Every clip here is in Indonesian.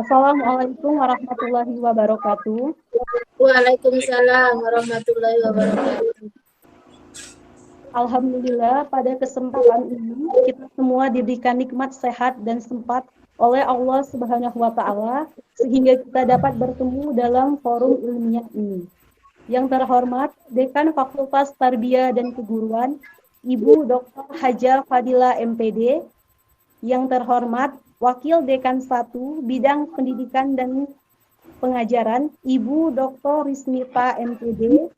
Assalamualaikum warahmatullahi wabarakatuh. Waalaikumsalam warahmatullahi wabarakatuh. Alhamdulillah, pada kesempatan ini kita semua diberikan nikmat sehat dan sempat oleh Allah Subhanahu wa Ta'ala, sehingga kita dapat bertemu dalam forum ilmiah ini. Yang terhormat Dekan Fakultas Tarbiyah dan Keguruan, Ibu Dr. Haja Fadila MPD. Yang terhormat Wakil Dekan 1 Bidang Pendidikan dan Pengajaran, Ibu Dr. Rismita MPD.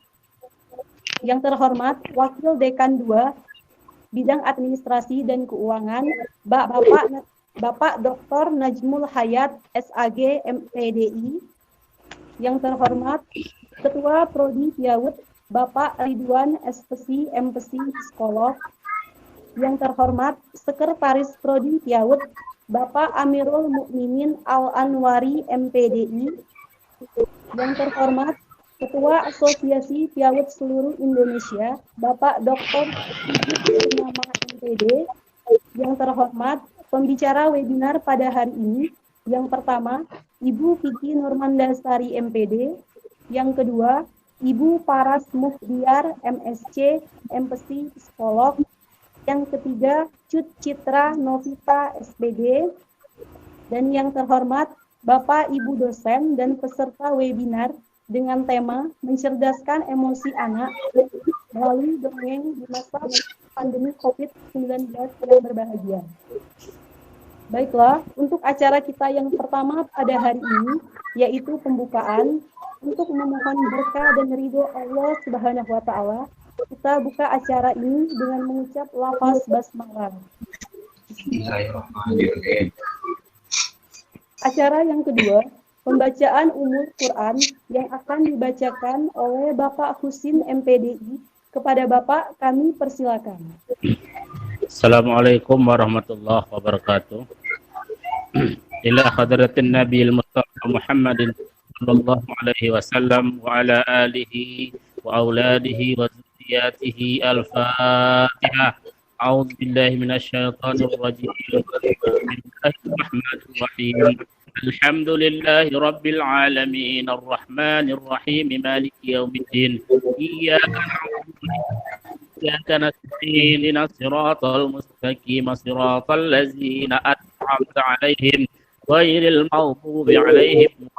Yang terhormat Wakil Dekan 2 Bidang Administrasi dan Keuangan, Bapak Dr. Najmul Hayat SAG MPDI. Yang terhormat Ketua Prodi Piawud Bapak Ridwan SPC MPC Psikolog. Yang terhormat Sekretaris Prodi Piawud Bapak Amirul Mukminin Al-Anwari MPDI. Yang terhormat Ketua Asosiasi Piawud Seluruh Indonesia, Bapak Dr. Nama MPD. Yang terhormat pembicara webinar pada hari ini, yang pertama, Ibu Vicky Nurmandasari MPD. Yang kedua, Ibu Paras Mufdiar MSc MPC Psikolog. Yang ketiga, Cut Citra Novita SPD. Dan yang terhormat, Bapak Ibu dosen dan peserta webinar dengan tema mencerdaskan emosi anak melalui dongeng di masa pandemi COVID-19 yang berbahagia. Baiklah, untuk acara kita yang pertama pada hari ini, yaitu pembukaan, untuk memohon berkah dan ridho Allah Subhanahu wa Ta'ala, kita buka acara ini dengan mengucap lafaz basmalah. Acara yang kedua, pembacaan Ummul Quran yang akan dibacakan oleh Bapak Husin MPDI. Kepada Bapak, kami persilakan. Assalamualaikum warahmatullahi wabarakatuh. Ila hadratin Nabi al-Mustafa Muhammadin sallallahu alaihi wasallam wa ala alihi wa auladihi wa zurriyatihi al-Fatihah. A'udzu billahi minasyaitonir rajim. Bismillahirrahmanirrahim. Alhamdulillahi rabbil alamin arrahmanir rahim maliki yaumiddin. Iyyaka nasta'in ihdinas siratal mustaqim siratal ladzina an'amta 'alaihim ghairil maghdubi 'alaihim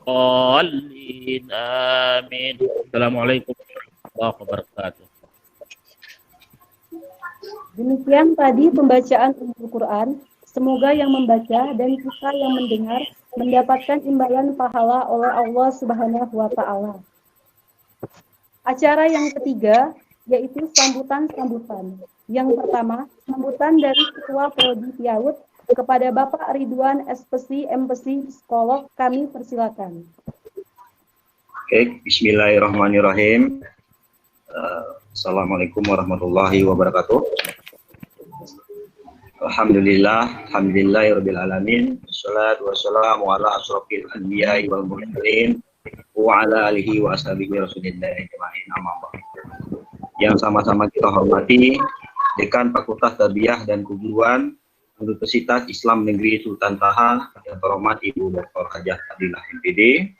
waladdallin. Amin. Assalamualaikum warahmatullahi wabarakatuh. Demikian tadi pembacaan Ummul Quran. Semoga yang membaca dan kita yang mendengar mendapatkan imbalan pahala oleh Allah Subhanahu wa Ta'ala. Acara yang ketiga yaitu sambutan-sambutan. Yang pertama, sambutan dari Ketua Prodi Piawud kepada Bapak Ridwan SPC MPC Psikolog, kami persilakan. Oke, bismillahirrahmanirrahim. Assalamualaikum warahmatullahi wabarakatuh. Alhamdulillahirabbil alamin. Wassalatu wassalamu ala asyrofil anbiya'i wal mursalin wa ala alihi wa ashabihi rasulillahi ajma'in. Amma ba'd. Yang sama-sama kita hormati Dekan Fakultas Tarbiyah dan Keguruan Universitas Islam Negeri Sultan Taha, yang terhormat Ibu Dr. Hajah Fadilah MPD.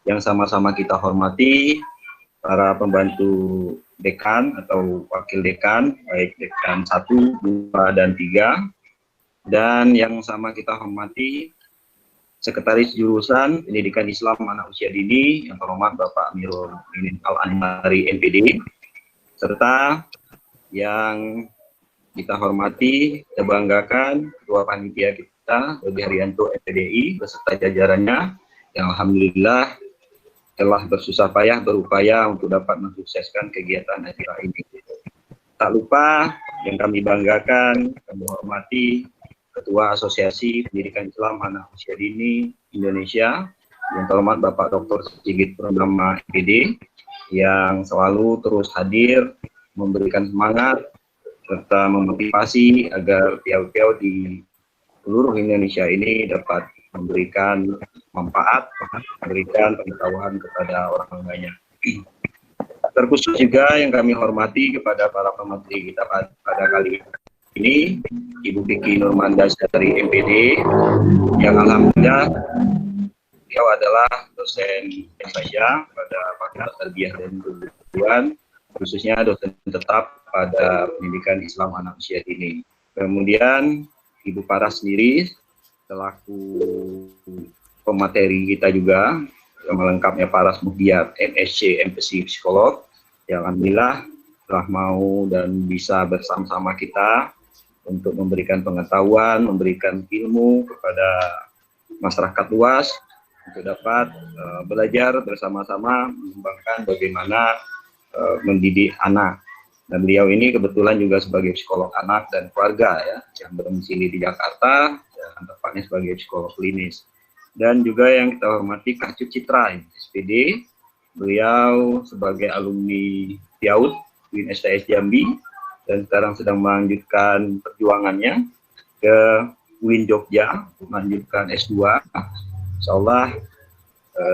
Yang sama-sama kita hormati para pembantu dekan atau wakil dekan, baik dekan 1, 2, dan 3, dan yang sama kita hormati Sekretaris Jurusan Pendidikan Islam Anak Usia Dini, yang terhormat Bapak Amirul Mukminin Al-Anwari MPD, serta yang kita hormati, kita banggakan Ketua Panitia kita, Dodi Haryanto MPDI, beserta jajarannya, yang alhamdulillah telah bersusah payah berupaya untuk dapat mensukseskan kegiatan acara ini. Tak lupa yang kami banggakan, kami hormati Ketua Asosiasi Pendidikan Islam Anak Usia Dini Indonesia, yang terhormat Bapak Dr. Sigit Purnama MPD, yang selalu terus hadir, memberikan semangat, serta memotivasi agar piawud-piawud di seluruh Indonesia ini dapat memberikan manfaat, memberikan pengetahuan kepada orang banyak. Terkhusus juga yang kami hormati kepada para pemateri kita pada kali ini, ini Ibu Vicky Nurmandas dari MPD, yang alhamdulillah beliau adalah dosen saja pada Fakultas Tarbiyah dan Keguruan, khususnya dosen tetap pada pendidikan Islam anak usia dini. Kemudian Ibu Paras sendiri selaku pemateri kita juga, yang melengkapnya Paras Muhdiat, MSc, MPsy Psikolog, yang alhamdulillah telah mau dan bisa bersama-sama kita untuk memberikan pengetahuan, memberikan ilmu kepada masyarakat luas untuk dapat belajar bersama-sama mengembangkan bagaimana mendidik anak. Dan beliau ini kebetulan juga sebagai psikolog anak dan keluarga ya, yang berdomisili di Jakarta, dan tepatnya sebagai psikolog klinis. Dan juga yang kita hormati Kak Citra, SPD, beliau sebagai alumni PIAUD, UIN STS Jambi, dan sekarang sedang melanjutkan perjuangannya ke UIN Jogja, melanjutkan S2. Insyaallah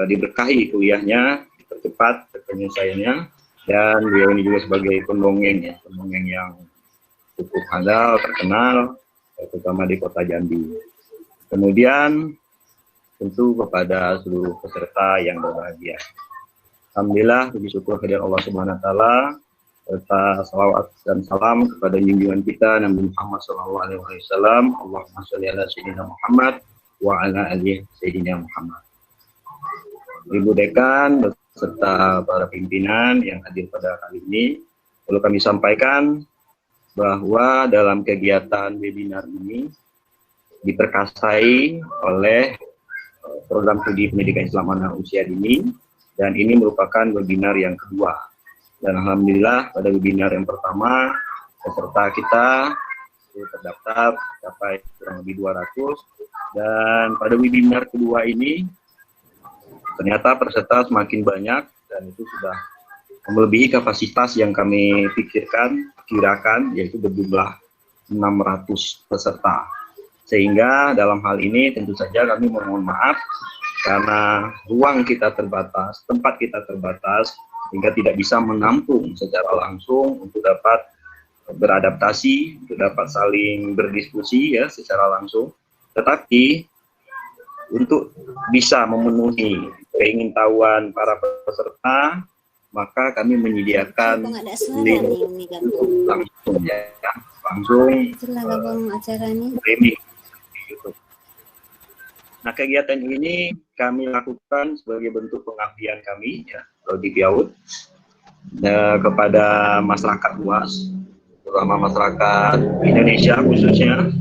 diberkahi kuliahnya, dipercepat penyelesaiannya, dan beliau ini juga sebagai pendongeng ya, pendongeng yang cukup handal, terkenal, terutama di kota Jambi. Kemudian tentu kepada seluruh peserta yang berbahagia. Alhamdulillah, puji syukur kehadirat Allah Subhanahu wa taala, serta salawat dan salam kepada junjungan kita Nabi Muhammad SAW. Allahumma sholli ala sayyidina Muhammad wa ala ali sayyidina Muhammad. Ibu Dekan beserta para pimpinan yang hadir pada kali ini, perlu kami sampaikan bahwa dalam kegiatan webinar ini diperkasai oleh program studi pendidikan Islam anak usia dini, dan ini merupakan webinar yang kedua. Dan alhamdulillah pada webinar yang pertama peserta kita terdaftar sampai kurang lebih 200, dan pada webinar kedua ini ternyata peserta semakin banyak dan itu sudah melebihi kapasitas yang kami kirakan, yaitu berjumlah 600 peserta. Sehingga dalam hal ini tentu saja kami mohon maaf karena ruang kita terbatas, tempat kita terbatas, sehingga tidak bisa menampung secara langsung untuk dapat beradaptasi, untuk dapat saling berdiskusi ya secara langsung. Tetapi untuk bisa memenuhi keingintahuan para peserta, maka kami menyediakan link langsung ya, langsung streaming. Nah, kegiatan ini kami lakukan sebagai bentuk pengabdian kami ya, di PIAUD kepada masyarakat luas, terutama masyarakat Indonesia khususnya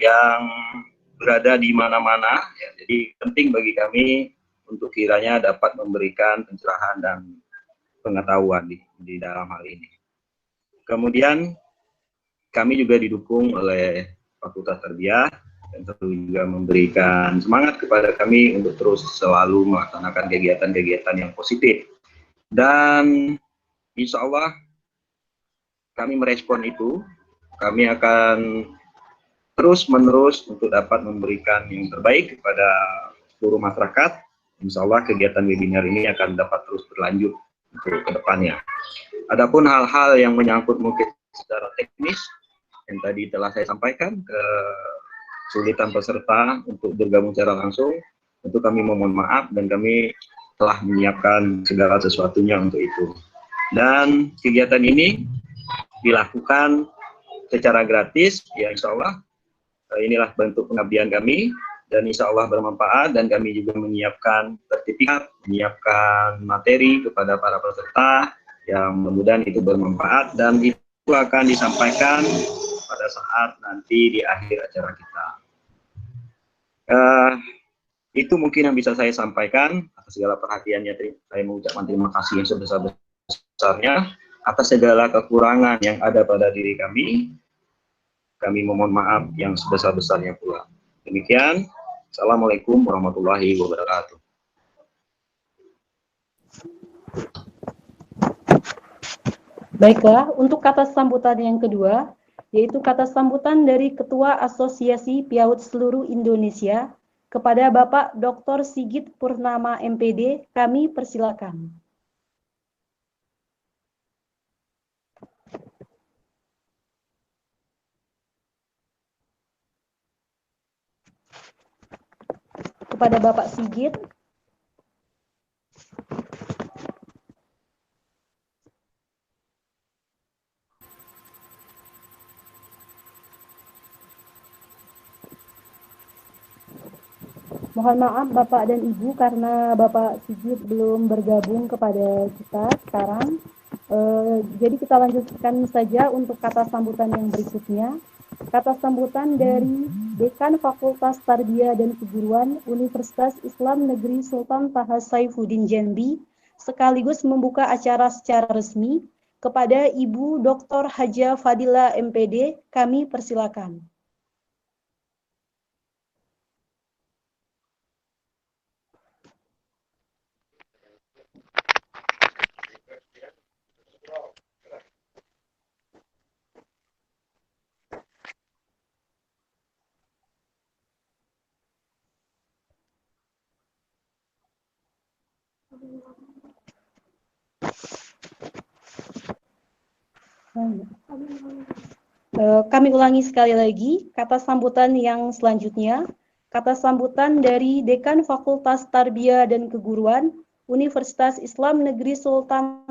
yang berada di mana-mana ya. Jadi penting bagi kami untuk kiranya dapat memberikan pencerahan dan pengetahuan di dalam hal ini. Kemudian kami juga didukung oleh Fakultas Tarbiyah dan tentu juga memberikan semangat kepada kami untuk terus selalu melaksanakan kegiatan-kegiatan yang positif. Dan insya Allah kami merespon itu, kami akan terus-menerus untuk dapat memberikan yang terbaik kepada seluruh masyarakat. Insya Allah kegiatan webinar ini akan dapat terus berlanjut untuk ke depannya. Adapun hal-hal yang menyangkut mungkin secara teknis, yang tadi telah saya sampaikan, kesulitan peserta untuk bergabung secara langsung, tentu kami mohon maaf dan kami telah menyiapkan segala sesuatunya untuk itu. Dan kegiatan ini dilakukan secara gratis, ya insya Allah inilah bentuk pengabdian kami, dan insya Allah bermanfaat, dan kami juga menyiapkan sertifikat, menyiapkan materi kepada para peserta, yang mudah-mudahan itu bermanfaat, dan itu akan disampaikan pada saat nanti di akhir acara kita. Itu mungkin yang bisa saya sampaikan. Atas segala perhatiannya, saya mengucapkan terima kasih yang sebesar-besarnya. Atas segala kekurangan yang ada pada diri kami memohon maaf yang sebesar-besarnya pula. Demikian, Assalamualaikum warahmatullahi wabarakatuh. Baiklah, untuk kata sambutan yang kedua, yaitu kata sambutan dari Ketua Asosiasi PIAUD Seluruh Indonesia kepada Bapak Dr. Sigit Purnama MPD, kami persilakan. kepada Bapak Sigit. Mohon maaf Bapak dan Ibu karena Bapak Sigit belum bergabung kepada kita sekarang. Jadi kita lanjutkan saja untuk kata sambutan yang berikutnya. Kata sambutan dari Dekan Fakultas Tarbiyah dan Keguruan Universitas Islam Negeri Sultan Taha Saifuddin Jambi sekaligus membuka acara secara resmi kepada Ibu Dr. Hajah Fadila MPD. Kami persilakan. Kami ulangi sekali lagi kata sambutan yang selanjutnya. Kata sambutan dari Dekan Fakultas Tarbiyah dan Keguruan Universitas Islam Negeri Sultan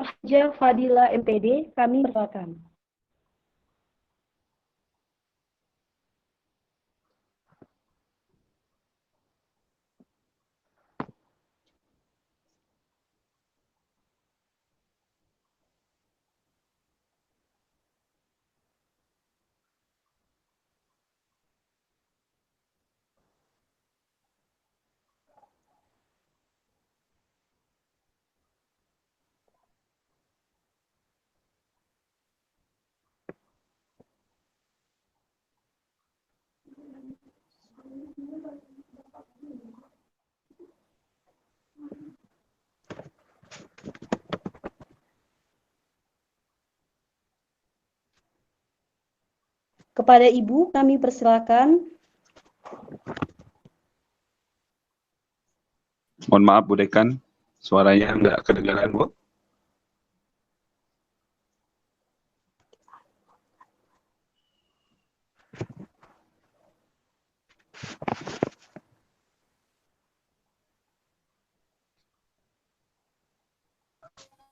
Hajah Fadila MPD. Kami persilakan. Kepada Ibu kami persilakan. Mohon maaf Bu Dekan, suaranya nggak kedengaran Bu.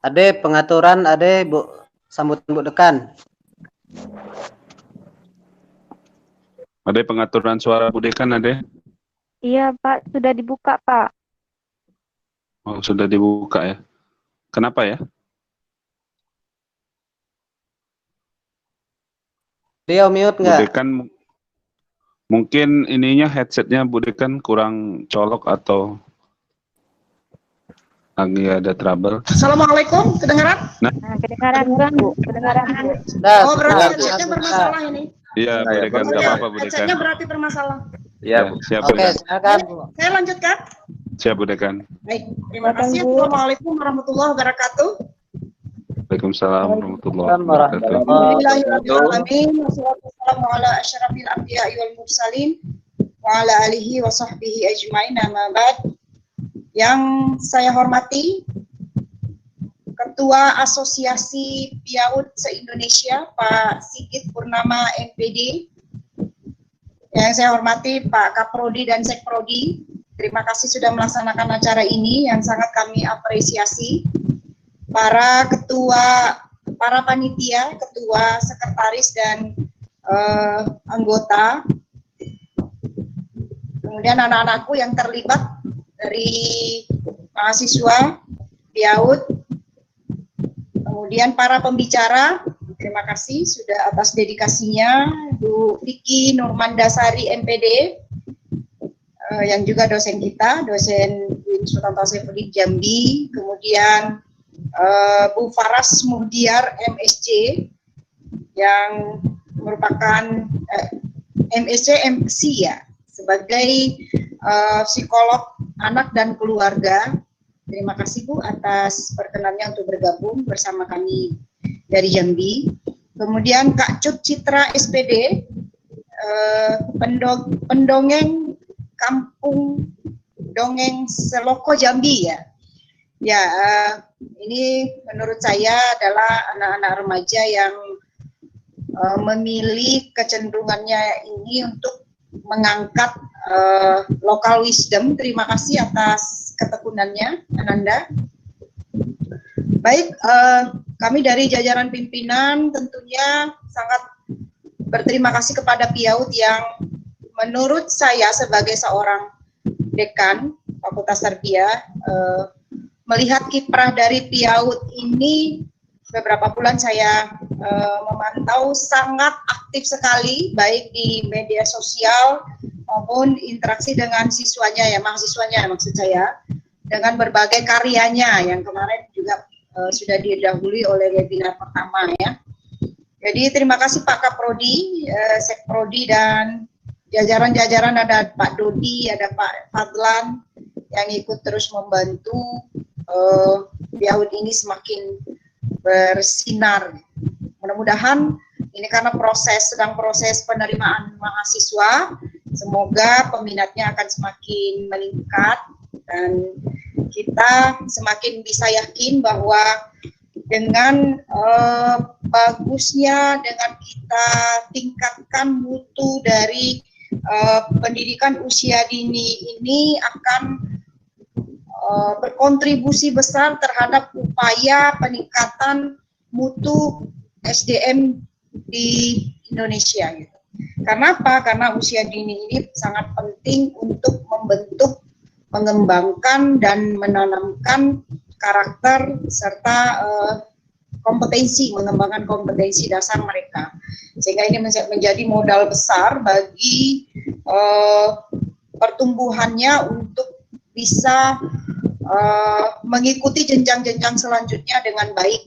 Ade pengaturan, Ade Bu, sambutan Bu Dekan. Ada pengaturan suara Bu Dekan, Ade? Iya Pak, sudah dibuka Pak. Oh, sudah dibuka ya. Kenapa ya? Dia mute Bu nggak? Dekan mungkin ininya headsetnya Bu Dekan kurang colok atau lagi ada trouble. Assalamualaikum, kedengaran? Nah, kedengaran Bu, kedengaran Bu. Oh, berarti headsetnya bermasalah ini. Iya, Bu Dekan, nggak apa-apa Bu Dekan. Headsetnya berarti bermasalah. Ya, siap Bu Oke, Dekan. silakan Bu. Saya lanjutkan. Siap Bu Dekan. Baik, terima kasih. Bu. Assalamualaikum warahmatullahi wabarakatuh. Waalaikumsalam warahmatullahi Assalamualaikum wabarakatuh. Alhamdulillahirrahmanirrahim. Wassalamualaikum ala asyrafil anbiya'i wal mursalin wa ala alihi wa sahbihi ajmain. Amma ba'd. Yang saya hormati Ketua Asosiasi PIAUD se-Indonesia Pak Sigit Purnama MPD. Yang saya hormati Pak Kaprodi dan Sekprodi. Terima kasih sudah melaksanakan acara ini yang sangat kami apresiasi. Para ketua, para panitia, ketua, sekretaris dan anggota. Kemudian anak-anakku yang terlibat dari mahasiswa PIAUD. Kemudian para pembicara, terima kasih sudah atas dedikasinya, Bu Vicky Nurmandasari MPD, yang juga dosen kita, dosen Sultan Taha Saifuddin Jambi, kemudian Bu Faras Muhdiar MSc, yang merupakan MSc MC ya, sebagai psikolog anak dan keluarga. Terima kasih Bu atas perkenannya untuk bergabung bersama kami dari Jambi. Kemudian Kak Cut Citra SPD, pendongeng Kampung Dongeng Seloko Jambi ya. Ya, ini menurut saya adalah anak-anak remaja yang memilih kecenderungannya ini untuk mengangkat local wisdom. Terima kasih atas ketekunannya, Ananda. Baik, kami dari jajaran pimpinan tentunya sangat berterima kasih kepada PIAUD yang menurut saya sebagai seorang dekan Fakultas Tarbiyah, melihat kiprah dari PIAUD ini beberapa bulan saya memantau sangat aktif sekali, baik di media sosial maupun interaksi dengan siswanya ya, mahasiswanya maksud saya, dengan berbagai karyanya yang kemarin juga sudah didahului oleh webinar pertama ya. Jadi terima kasih Pak Kaprodi, Sekprodi dan jajaran-jajaran, ada Pak Dodi, ada Pak Fadlan yang ikut terus membantu PIAUD ini semakin bersinar. Mudah-mudahan ini karena sedang proses penerimaan mahasiswa, semoga peminatnya akan semakin meningkat dan kita semakin bisa yakin bahwa dengan bagusnya, dengan kita tingkatkan mutu dari pendidikan usia dini ini akan berkontribusi besar terhadap upaya peningkatan mutu SDM di Indonesia gitu. Karena apa? Karena usia dini ini sangat penting untuk membentuk, mengembangkan dan menanamkan karakter serta kompetensi, mengembangkan kompetensi dasar mereka. Sehingga ini menjadi modal besar bagi pertumbuhannya untuk bisa mengikuti jenjang-jenjang selanjutnya dengan baik.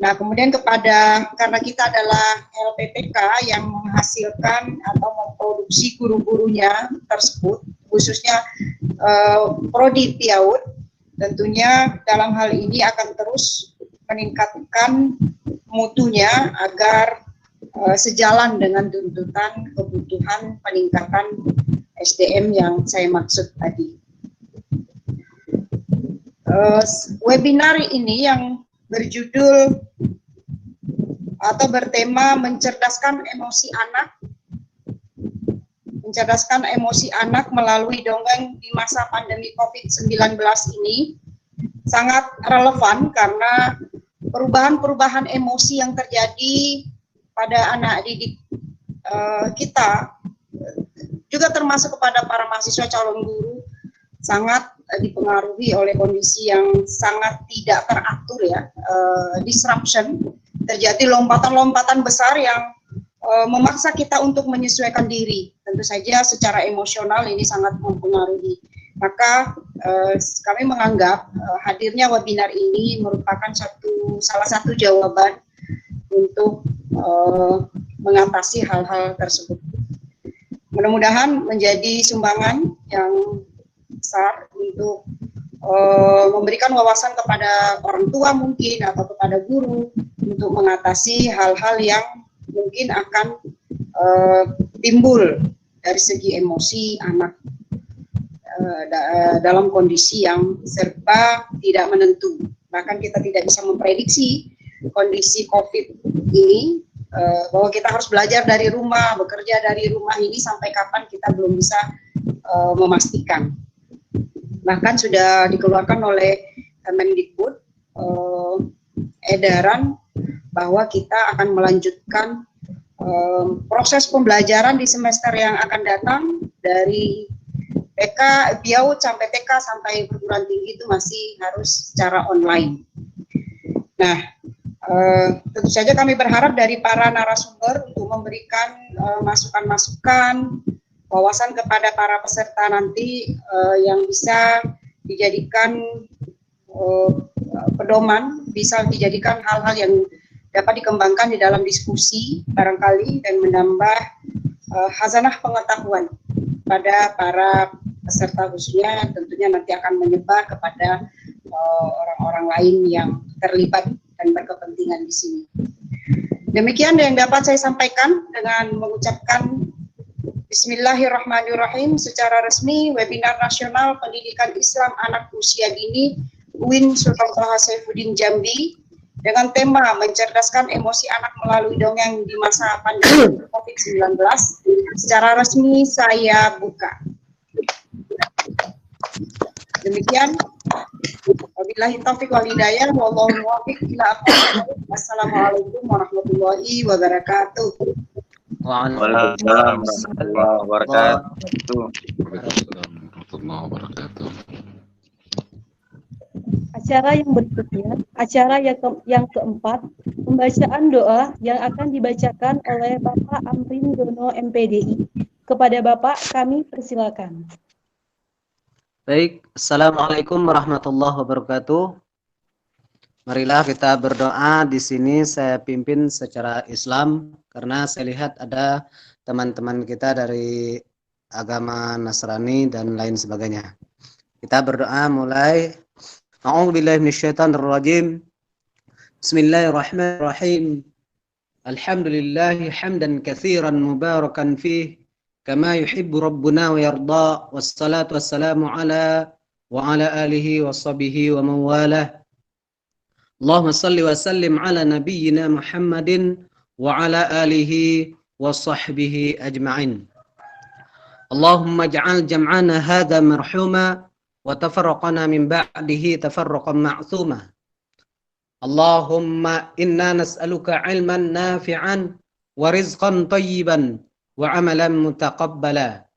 Nah, kemudian karena kita adalah LPPK yang menghasilkan atau memproduksi guru-gurunya tersebut, khususnya Prodi PIAUD, tentunya dalam hal ini akan terus meningkatkan mutunya agar sejalan dengan tuntutan kebutuhan peningkatan SDM yang saya maksud tadi. Webinar ini yang berjudul atau bertema mencerdaskan emosi anak melalui dongeng di masa pandemi COVID-19 ini sangat relevan karena perubahan-perubahan emosi yang terjadi pada anak didik kita, juga termasuk kepada para mahasiswa calon guru, sangat dipengaruhi oleh kondisi yang sangat tidak teratur ya, disruption, terjadi lompatan-lompatan besar yang memaksa kita untuk menyesuaikan diri. Tentu saja secara emosional ini sangat mempengaruhi. Maka kami menganggap hadirnya webinar ini merupakan salah satu jawaban untuk mengatasi hal-hal tersebut. Mudah-mudahan menjadi sumbangan yang besar untuk memberikan wawasan kepada orang tua mungkin atau kepada guru untuk mengatasi hal-hal yang mungkin akan timbul dari segi emosi anak dalam kondisi yang serba tidak menentu. Bahkan kita tidak bisa memprediksi kondisi COVID ini, bahwa kita harus belajar dari rumah, bekerja dari rumah ini sampai kapan kita belum bisa memastikan. Bahkan sudah dikeluarkan oleh Kemendikbud edaran bahwa kita akan melanjutkan proses pembelajaran di semester yang akan datang dari TK, PIAUD sampai TK sampai perguruan tinggi itu masih harus secara online. Nah, tentu saja kami berharap dari para narasumber untuk memberikan masukan-masukan, wawasan kepada para peserta nanti yang bisa dijadikan pedoman, bisa dijadikan hal-hal yang dapat dikembangkan di dalam diskusi barangkali dan menambah khazanah pengetahuan pada para peserta, khususnya tentunya nanti akan menyebar kepada orang-orang lain yang terlibat dan berkepentingan di sini. Demikian yang dapat saya sampaikan dengan mengucapkan Bismillahirrahmanirrahim. Secara resmi webinar nasional pendidikan Islam anak usia dini UIN Sultan Toha Saifuddin Jambi dengan tema mencerdaskan emosi anak melalui dongeng di masa pandemi COVID-19. Secara resmi saya buka. Demikian. Wabillahi taufiq wal hidayah, wallahu muwaffiq ila aqwamit thoriq. Wassalamualaikum warahmatullahi wabarakatuh. Waalaikumsalam warahmatullahi wabarakatuh. Waalaikumsalam warahmatullahi wabarakatuh. Acara yang berikutnya, acara yang keempat, pembacaan doa yang akan dibacakan oleh Bapak Amrin Dono MPDI. Kepada Bapak kami persilakan. Baik, Assalamualaikum warahmatullahi wabarakatuh. Marilah kita berdoa. Di sini saya pimpin secara Islam karena saya lihat ada teman-teman kita dari agama Nasrani dan lain sebagainya. Kita berdoa mulai. A'udzubillahi minasyaitonirrajim. Bismillahirrahmanirrahim. Alhamdulillahi hamdan katsiran mubarakan fih kama yuhibbu rabbuna wa yarda, wassalatu wassalamu ala wa ala alihi wa sahbihi wa mawalah. Allahumma salli wa sallim ala nabiyyina Muhammadin wa ala alihi wa sahbihi ajma'in. Allahumma ja'al jam'ana hadha marhuma wa tafarraqana min ba'dihi tafarraqan ma'thuma. Allahumma inna nas'aluka ilman nafi'an wa rizqan tayyiban wa amalan mutaqabbala.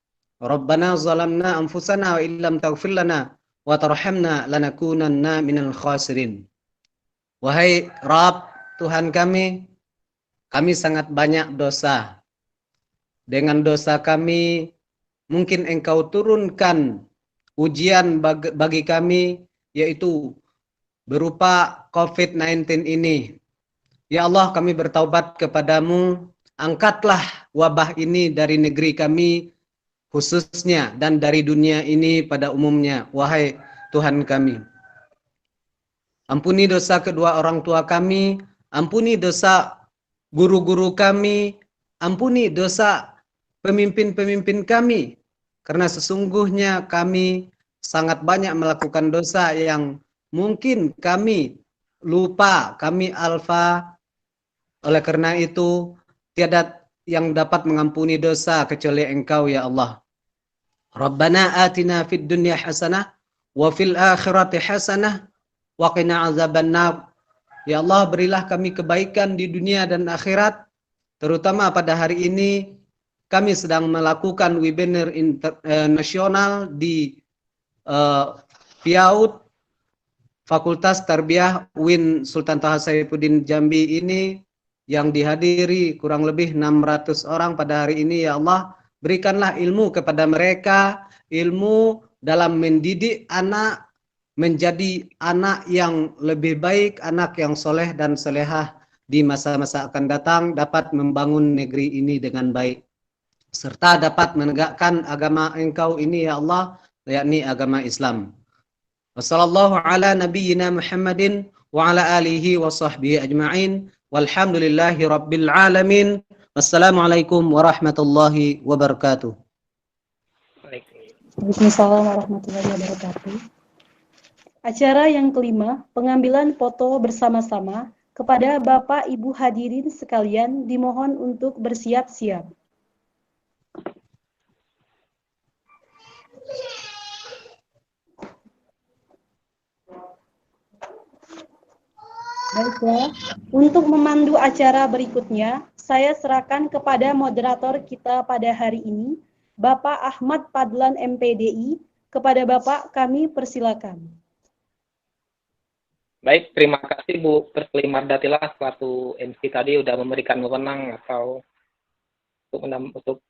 Rabbana zalamna anfusana wa illam taghfir lana wa tarhamna lanakunanna minal khasirin. Wahai Rabb, Tuhan kami sangat banyak dosa. Dengan dosa kami mungkin Engkau turunkan ujian bagi kami, yaitu berupa COVID-19 ini. Ya Allah, kami bertaubat kepadamu. Angkatlah wabah ini dari negeri kami khususnya dan dari dunia ini pada umumnya, wahai Tuhan kami. Ampuni dosa kedua orang tua kami, ampuni dosa guru-guru kami, ampuni dosa pemimpin-pemimpin kami, karena sesungguhnya kami sangat banyak melakukan dosa yang mungkin kami lupa, kami alfa. Oleh karena itu, tiada yang dapat mengampuni dosa kecuali Engkau ya Allah. Rabbana atina fid dunya hasanah wa fil akhirati hasanah wa qina azabannar. Ya Allah, berilah kami kebaikan di dunia dan akhirat, terutama pada hari ini kami sedang melakukan webinar nasional di Piaut Fakultas Tarbiyah UIN Sultan Taha Saifuddin Jambi ini, yang dihadiri kurang lebih 600 orang pada hari ini. Ya Allah, berikanlah ilmu kepada mereka, ilmu dalam mendidik anak menjadi anak yang lebih baik, anak yang soleh dan solehah di masa-masa akan datang, dapat membangun negeri ini dengan baik, serta dapat menegakkan agama Engkau ini ya Allah, yakni agama Islam. Wassallallahu ala nabiyyina Muhammadin wa ala alihi wa sahbihi ajma'in. Walhamdulillahi rabbil alamin. Wassalamualaikum warahmatullahi wabarakatuh. Waalaikumsalam warahmatullahi wabarakatuh. Acara yang kelima, pengambilan foto bersama-sama. Kepada Bapak Ibu hadirin sekalian dimohon untuk bersiap-siap. Baiklah, untuk memandu acara berikutnya, saya serahkan kepada moderator kita pada hari ini, Bapak Ahmad Padlan MPDI. Kepada Bapak kami persilakan. Baik, terima kasih Bu Persli Mardatilah selaku MC tadi sudah memberikan wewenang atau untuk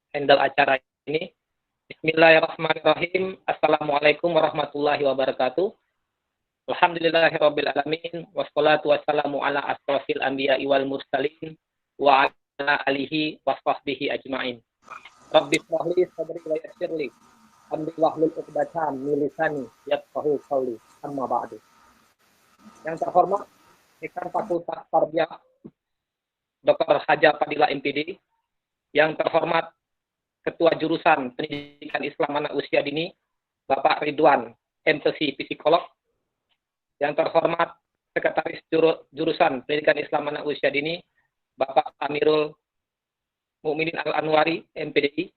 handle acara ini. Bismillahirrahmanirrahim. Assalamualaikum warahmatullahi wabarakatuh. Alhamdulillahirabbil alamin wassalatu wassalamu ala asrofil anbiya'i wal mursalin wa ala alihi wa sahbihi ajmain. Rabbi shrahli sadri wa yassirli amri wahlul 'uqdatam min lisani yafqahu qawli. Amma ba'du. Yang terhormat Dekan Fakultas Tarbiyah Dr. Haja Fadila MPD, yang terhormat Ketua Jurusan Pendidikan Islam Anak Usia Dini Bapak Ridwan MTC Psikolog, yang terhormat Sekretaris Jurusan Pendidikan Islam Anak Usia Dini, Bapak Amirul Mukminin Al-Anwari, MPDI,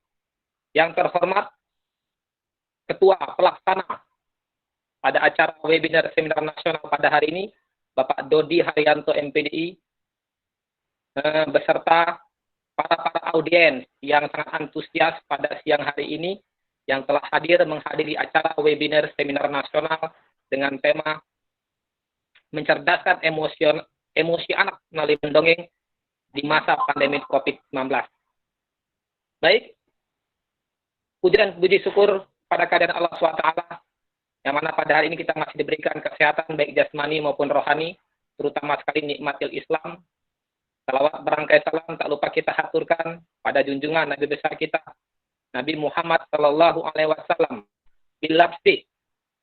yang terhormat Ketua Pelaksana pada acara webinar seminar nasional pada hari ini, Bapak Dodi Haryanto, MPDI, beserta para audiens yang sangat antusias pada siang hari ini yang telah hadir menghadiri acara webinar seminar nasional dengan tema mencerdaskan emosi anak melalui mendongeng di masa pandemi COVID-19. Baik, puji dan puji syukur pada kehadiran Allah SWT, yang mana pada hari ini kita masih diberikan kesehatan baik jasmani maupun rohani, terutama sekali nikmatil Islam. Salawat berangkai salam tak lupa kita haturkan pada junjungan Nabi besar kita, Nabi Muhammad Sallallahu Alaihi Wasallam. Bilapsi,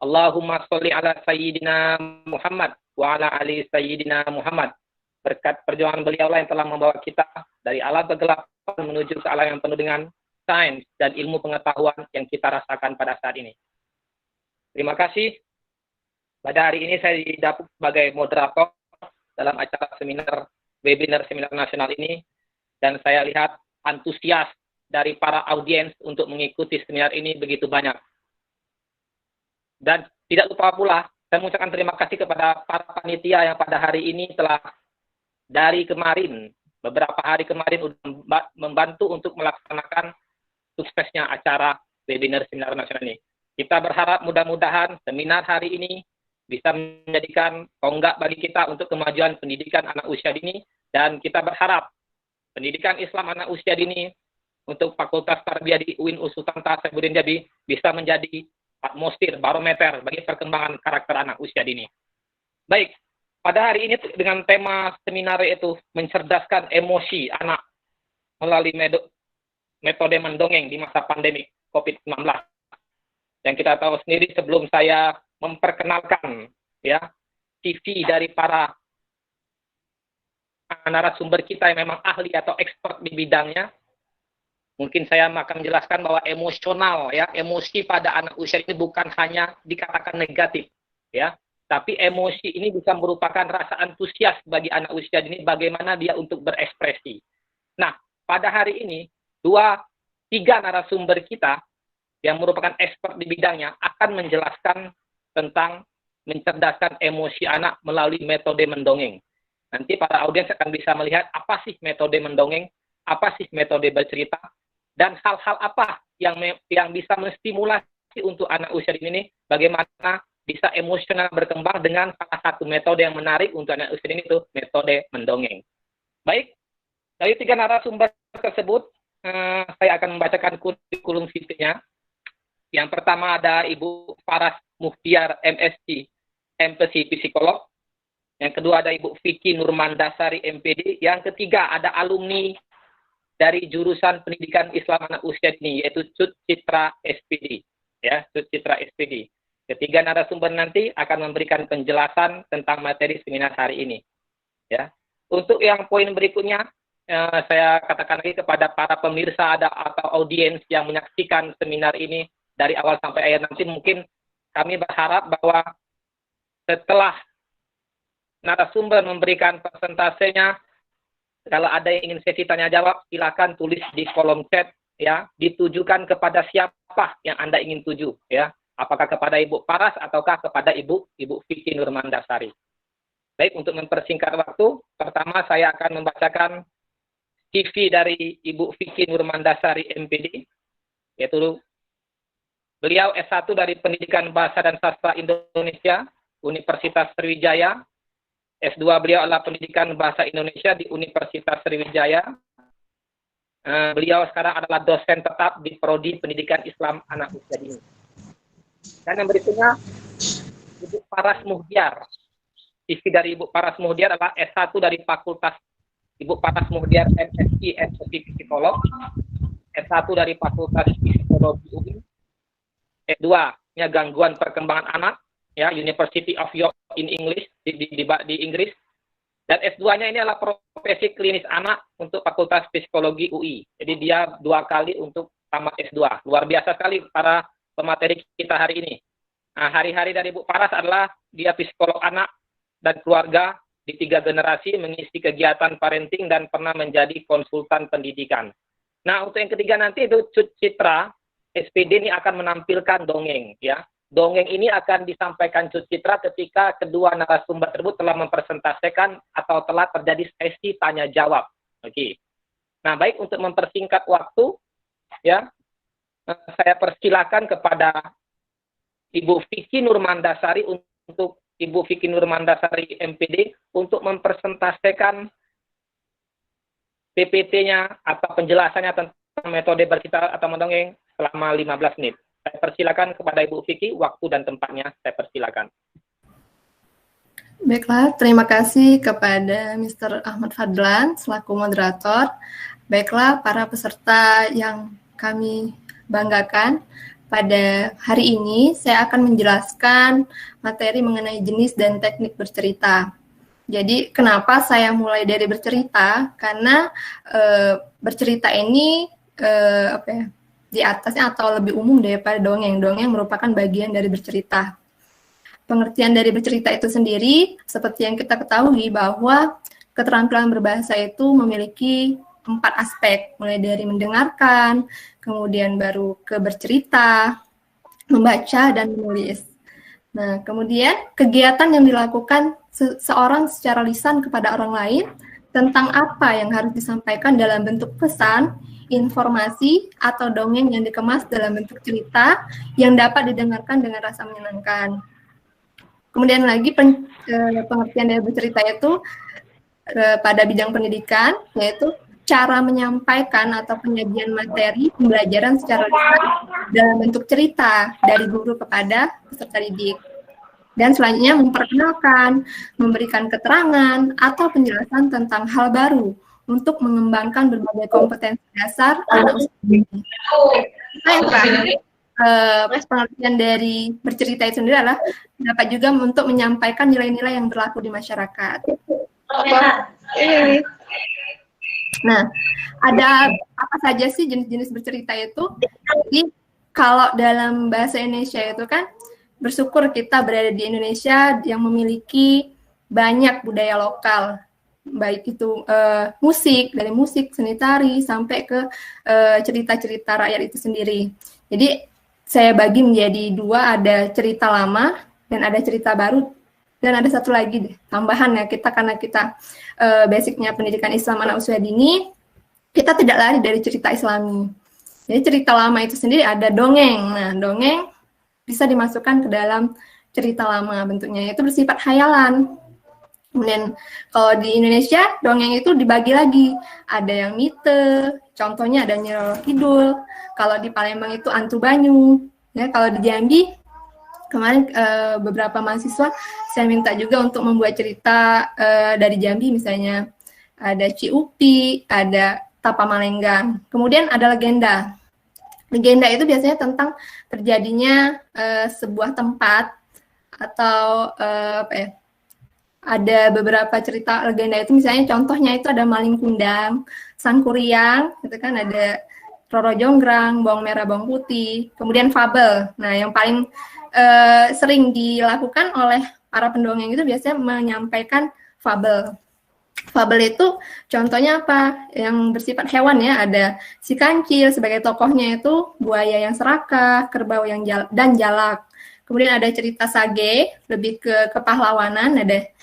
Allahumma sholli ala Sayyidina Muhammad wa ala ali Sayyidina Muhammad. Berkat perjuangan beliau yang telah membawa kita dari alam kegelapan menuju ke alam yang penuh dengan sains dan ilmu pengetahuan yang kita rasakan pada saat ini. Terima kasih. Pada hari ini saya didapuk sebagai moderator dalam acara webinar seminar nasional ini, dan saya lihat antusias dari para audiens untuk mengikuti seminar ini begitu banyak. Dan tidak lupa pula, saya mengucapkan terima kasih kepada para panitia yang pada hari ini telah dari kemarin, beberapa hari kemarin sudah membantu untuk melaksanakan suksesnya acara webinar seminar nasional ini. Kita berharap mudah-mudahan seminar hari ini bisa menjadikan tonggak bagi kita untuk kemajuan pendidikan anak usia dini, dan kita berharap pendidikan Islam anak usia dini untuk Fakultas Tarbiyah di UIN Sultan Tasaibuddin Jambi bisa menjadi atmosfer barometer bagi perkembangan karakter anak usia dini. Baik, pada hari ini dengan tema seminar yaitu mencerdaskan emosi anak melalui metode mendongeng di masa pandemi COVID-19. Yang kita tahu sendiri, sebelum saya memperkenalkan ya CV dari para narasumber kita yang memang ahli atau expert di bidangnya, mungkin saya akan menjelaskan bahwa emosional ya, emosi pada anak usia ini bukan hanya dikatakan negatif ya, tapi emosi ini bisa merupakan rasa antusias bagi anak usia ini, bagaimana dia untuk berekspresi. Nah, pada hari ini 3 narasumber kita yang merupakan expert di bidangnya akan menjelaskan tentang mencerdaskan emosi anak melalui metode mendongeng. Nanti para audiens akan bisa melihat apa sih metode mendongeng, apa sih metode bercerita, dan hal-hal apa yang bisa menstimulasi untuk anak usia dini ini, bagaimana bisa emosional berkembang dengan salah satu metode yang menarik untuk anak usia dini, itu metode mendongeng. Baik, dari 3 narasumber tersebut, saya akan membacakan kurikulum vitae-nya. Yang pertama ada Ibu Faras Muhtiar, MSc, MPC Psikolog. Yang kedua ada Ibu Vicky Nurmandasari, MPD. Yang ketiga ada alumni dari jurusan Pendidikan Islam Anak Usia Dini, yaitu Cud Citra SPD. Ya, Cud Citra SPD. Ketiga narasumber nanti akan memberikan penjelasan tentang materi seminar hari ini. Ya, untuk yang poin berikutnya, saya katakan lagi kepada para pemirsa atau audiens yang menyaksikan seminar ini dari awal sampai akhir nanti, mungkin kami berharap bahwa setelah narasumber memberikan presentasenya, kalau ada yang ingin sesi tanya jawab, silakan tulis di kolom chat ya, ditujukan kepada siapa yang Anda ingin tuju ya, apakah kepada Ibu Paras ataukah kepada Ibu Vicky Nurmandasari. Baik, untuk mempersingkat waktu, pertama saya akan membacakan CV dari Ibu Vicky Nurmandasari, MPD, yaitu beliau S1 dari Pendidikan Bahasa dan Sastra Indonesia, Universitas Sriwijaya. S2 beliau adalah Pendidikan Bahasa Indonesia di Universitas Sriwijaya. Beliau sekarang adalah dosen tetap di Prodi Pendidikan Islam Anak Usia Dini. Dan yang berikutnya, Ibu Paras Muhdiar. CV dari Ibu Paras Muhdiar adalah S1 dari Fakultas Ibu Paras Muhdiar, MSc, MPC Psikolog. S1 dari Fakultas Psikologi UIN. S2-nya gangguan perkembangan anak, ya, University of York in English, di Inggris. Dan S2-nya ini adalah profesi klinis anak untuk Fakultas Psikologi UI. Jadi dia 2 kali untuk tamat S2. Luar biasa sekali para pemateri kita hari ini. Nah, hari-hari dari Bu Paras adalah dia psikolog anak dan keluarga di 3 generasi, mengisi kegiatan parenting dan pernah menjadi konsultan pendidikan. Nah, untuk yang ketiga nanti itu Cut Citra, SPD ini akan menampilkan dongeng, ya. Dongeng ini akan disampaikan Cut Citra ketika kedua narasumber tersebut telah mempresentasikan atau telah terjadi sesi tanya jawab. Oke. Nah, baik, untuk mempersingkat waktu, ya, saya persilakan kepada Ibu Vicky Nurmandasari untuk Ibu Vicky Nurmandasari MPD untuk mempresentasikan PPT-nya atau penjelasannya tentang metode bercerita atau mendongeng selama 15 menit. Saya persilakan kepada Ibu Vicky, waktu dan tempatnya saya persilakan. Baiklah, terima kasih kepada Mr. Ahmad Fadlan selaku moderator. Baiklah, para peserta yang kami banggakan, pada hari ini saya akan menjelaskan materi mengenai jenis dan teknik bercerita. Jadi kenapa saya mulai dari bercerita? Karena bercerita ini di atasnya atau lebih umum daripada dongeng. Dongeng merupakan bagian dari bercerita. Pengertian dari bercerita itu sendiri, seperti yang kita ketahui bahwa keterampilan berbahasa itu memiliki 4 aspek, mulai dari mendengarkan, kemudian baru ke bercerita, membaca, dan menulis. Nah, kemudian kegiatan yang dilakukan seorang secara lisan kepada orang lain tentang apa yang harus disampaikan dalam bentuk pesan, informasi, atau dongeng yang dikemas dalam bentuk cerita yang dapat didengarkan dengan rasa menyenangkan. Kemudian lagi pengertian dari bercerita itu pada bidang pendidikan, yaitu cara menyampaikan atau penyajian materi pembelajaran secara lisan dalam bentuk cerita dari guru kepada peserta didik. Dan selanjutnya memperkenalkan, memberikan keterangan atau penjelasan tentang hal baru untuk mengembangkan berbagai kompetensi dasar anak usia dini. Nah, yang terakhir, pengertian dari bercerita itu sendiri adalah dapat juga untuk menyampaikan nilai-nilai yang berlaku di masyarakat. Nah, ada apa saja sih jenis-jenis bercerita itu? Jadi, kalau dalam bahasa Indonesia itu kan, bersyukur kita berada di Indonesia yang memiliki banyak budaya lokal, baik itu musik, dari musik, seni tari, sampai ke cerita-cerita rakyat itu sendiri. Jadi, saya bagi menjadi 2, ada cerita lama dan ada cerita baru. Dan ada satu lagi deh, tambahan ya, karena kita basicnya pendidikan Islam anak usia dini, kita tidak lari dari cerita Islami. Jadi cerita lama itu sendiri ada dongeng. Nah, dongeng bisa dimasukkan ke dalam cerita lama, bentuknya itu bersifat khayalan. Kemudian kalau di Indonesia, dongeng itu dibagi lagi. Ada yang mite, contohnya ada Nyi Roro Kidul. Kalau di Palembang itu Antu Banyu. Ya, kalau di Jambi, kemarin beberapa mahasiswa saya minta juga untuk membuat cerita dari Jambi, misalnya ada Ciupi, ada Tapa Malenggang. Kemudian ada legenda. Legenda itu biasanya tentang terjadinya sebuah tempat atau ada beberapa cerita legenda itu, misalnya contohnya itu ada Maling Kundang, Sangkuriang, gitu kan, ada Roro Jonggrang, Bawang Merah, Bawang Putih, kemudian fabel. Nah, yang paling sering dilakukan oleh para pendongeng itu biasanya menyampaikan fabel. Fabel itu contohnya apa? Yang bersifat hewan ya, ada si Kancil sebagai tokohnya itu buaya yang serakah, kerbau yang dan jalak. Kemudian ada cerita sage, lebih ke kepahlawanan, ada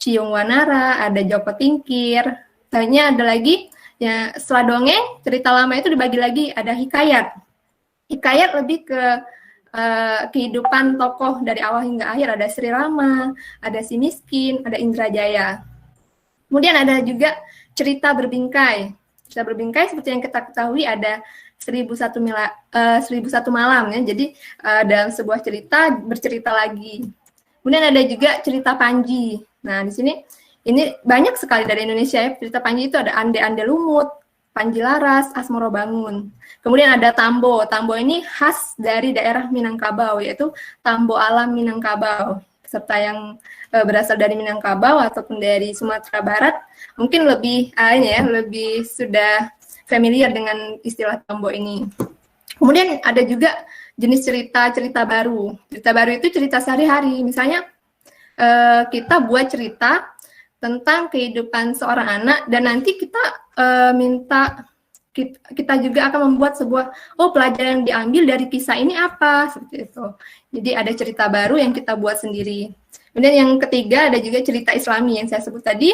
Ciung Wanara, ada Joko Tingkir. Lainnya ada lagi ya, setelah dongeng, cerita lama itu dibagi lagi, ada hikayat. Hikayat lebih ke kehidupan tokoh dari awal hingga akhir, ada Sri Rama, ada Si Miskin, ada Indrajaya. Kemudian ada juga cerita berbingkai. Cerita berbingkai seperti yang kita ketahui ada 1001 malam ya. Jadi dalam sebuah cerita bercerita lagi. Kemudian ada juga cerita Panji. Nah, di sini ini banyak sekali dari Indonesia ya. Cerita Panji itu ada Ande-Ande Lumut, Panji Laras, Asmoro Bangun. Kemudian ada Tambo. Tambo ini khas dari daerah Minangkabau, yaitu Tambo Alam Minangkabau. Peserta yang berasal dari Minangkabau ataupun dari Sumatera Barat mungkin lebih sudah familiar dengan istilah Tambo ini. Kemudian ada juga jenis cerita baru. Cerita baru itu cerita sehari-hari. Misalnya kita buat cerita tentang kehidupan seorang anak dan nanti kita minta kita juga akan membuat sebuah pelajaran yang diambil dari kisah ini apa seperti itu. Jadi ada cerita baru yang kita buat sendiri. Kemudian yang ketiga ada juga cerita Islami yang saya sebut tadi.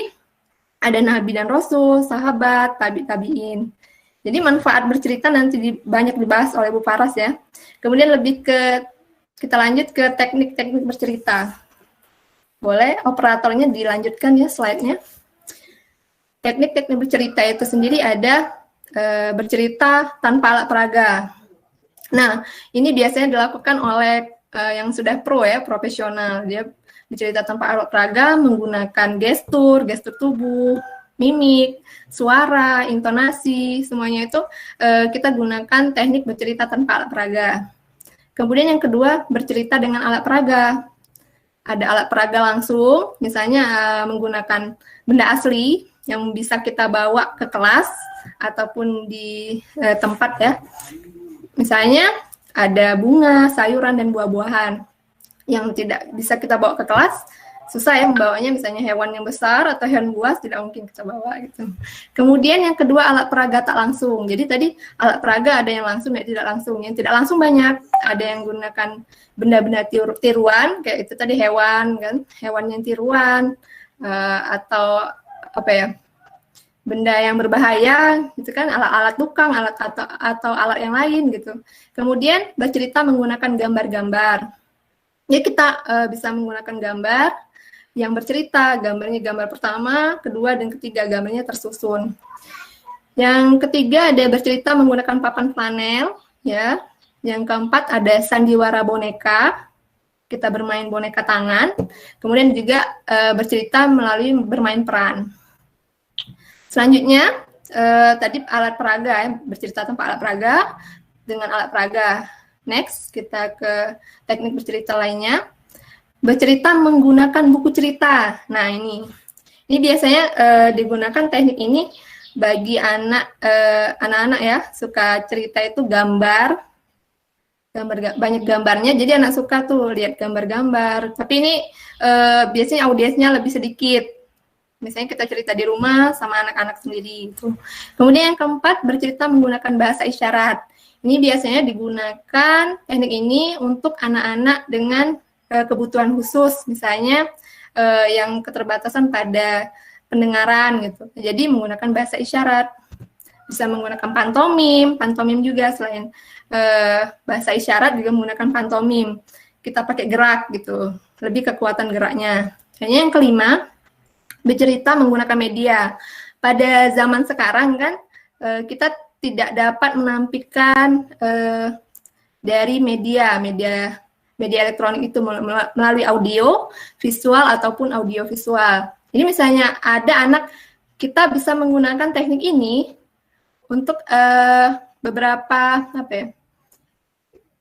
Ada nabi dan rasul, sahabat, tabi'in. Jadi manfaat bercerita nanti banyak dibahas oleh Bu Faras ya. Kemudian kita lanjut ke teknik-teknik bercerita. Boleh operatornya dilanjutkan ya slide-nya. Teknik-teknik bercerita itu sendiri ada bercerita tanpa alat peraga. Nah, ini biasanya dilakukan oleh yang sudah profesional. Dia bercerita tanpa alat peraga menggunakan gestur tubuh, mimik, suara, intonasi, semuanya itu kita gunakan teknik bercerita tanpa alat peraga. Kemudian yang kedua, bercerita dengan alat peraga. Ada alat peraga langsung, misalnya menggunakan benda asli yang bisa kita bawa ke kelas ataupun di tempat ya. Misalnya ada bunga, sayuran, dan buah-buahan yang tidak bisa kita bawa ke kelas. Susah ya membawanya, misalnya hewan yang besar atau hewan buas tidak mungkin kita bawa gitu. Kemudian yang kedua alat peraga tak langsung. Jadi tadi alat peraga ada yang langsung dan tidak langsung. Yang tidak langsung banyak. Ada yang gunakan benda-benda tiruan kayak itu tadi hewan kan, hewan yang tiruan atau apa ya? Benda yang berbahaya gitu kan, alat-alat tukang, alat atau alat yang lain gitu. Kemudian bercerita menggunakan gambar-gambar. Ya kita bisa menggunakan gambar yang bercerita, gambarnya gambar pertama, kedua, dan ketiga, gambarnya tersusun. Yang ketiga ada bercerita menggunakan papan flanel, ya. Yang keempat ada sandiwara boneka, kita bermain boneka tangan. Kemudian juga bercerita melalui bermain peran. Selanjutnya, tadi alat peraga, ya, bercerita tanpa alat peraga, dengan alat peraga. Next, kita ke teknik bercerita lainnya. Bercerita menggunakan buku cerita. Nah, ini biasanya digunakan teknik ini bagi anak-anak ya, suka cerita itu gambar banyak gambarnya, jadi anak suka tuh lihat gambar-gambar. Tapi ini biasanya audiensnya lebih sedikit. Misalnya kita cerita di rumah sama anak-anak sendiri. Gitu. Kemudian yang keempat, bercerita menggunakan bahasa isyarat. Ini biasanya digunakan teknik ini untuk anak-anak dengan kebutuhan khusus, misalnya yang keterbatasan pada pendengaran gitu. Jadi menggunakan bahasa isyarat, bisa menggunakan pantomim juga selain bahasa isyarat juga menggunakan pantomim. Kita pakai gerak gitu, lebih kekuatan geraknya. Kayaknya yang kelima, bercerita menggunakan media. Pada zaman sekarang kan kita tidak dapat menampilkan dari media elektronik itu melalui audio, visual ataupun audio visual. Jadi misalnya ada anak, kita bisa menggunakan teknik ini untuk beberapa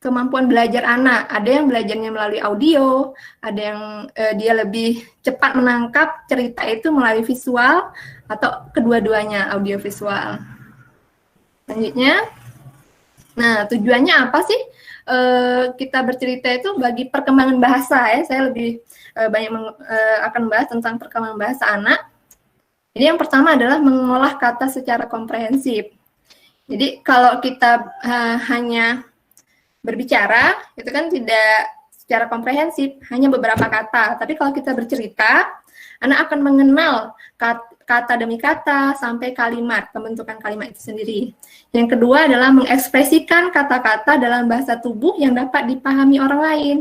kemampuan belajar anak. Ada yang belajarnya melalui audio, ada yang dia lebih cepat menangkap cerita itu melalui visual atau kedua-duanya audio visual. Selanjutnya, nah tujuannya apa sih? Kita bercerita itu bagi perkembangan bahasa ya. Saya lebih banyak akan membahas tentang perkembangan bahasa anak. Jadi yang pertama adalah mengolah kata secara komprehensif. Jadi kalau kita hanya berbicara itu kan tidak secara komprehensif, hanya beberapa kata. Tapi kalau kita bercerita, anak akan mengenal kata demi kata sampai kalimat, pembentukan kalimat itu sendiri. Yang kedua adalah mengekspresikan kata-kata dalam bahasa tubuh yang dapat dipahami orang lain.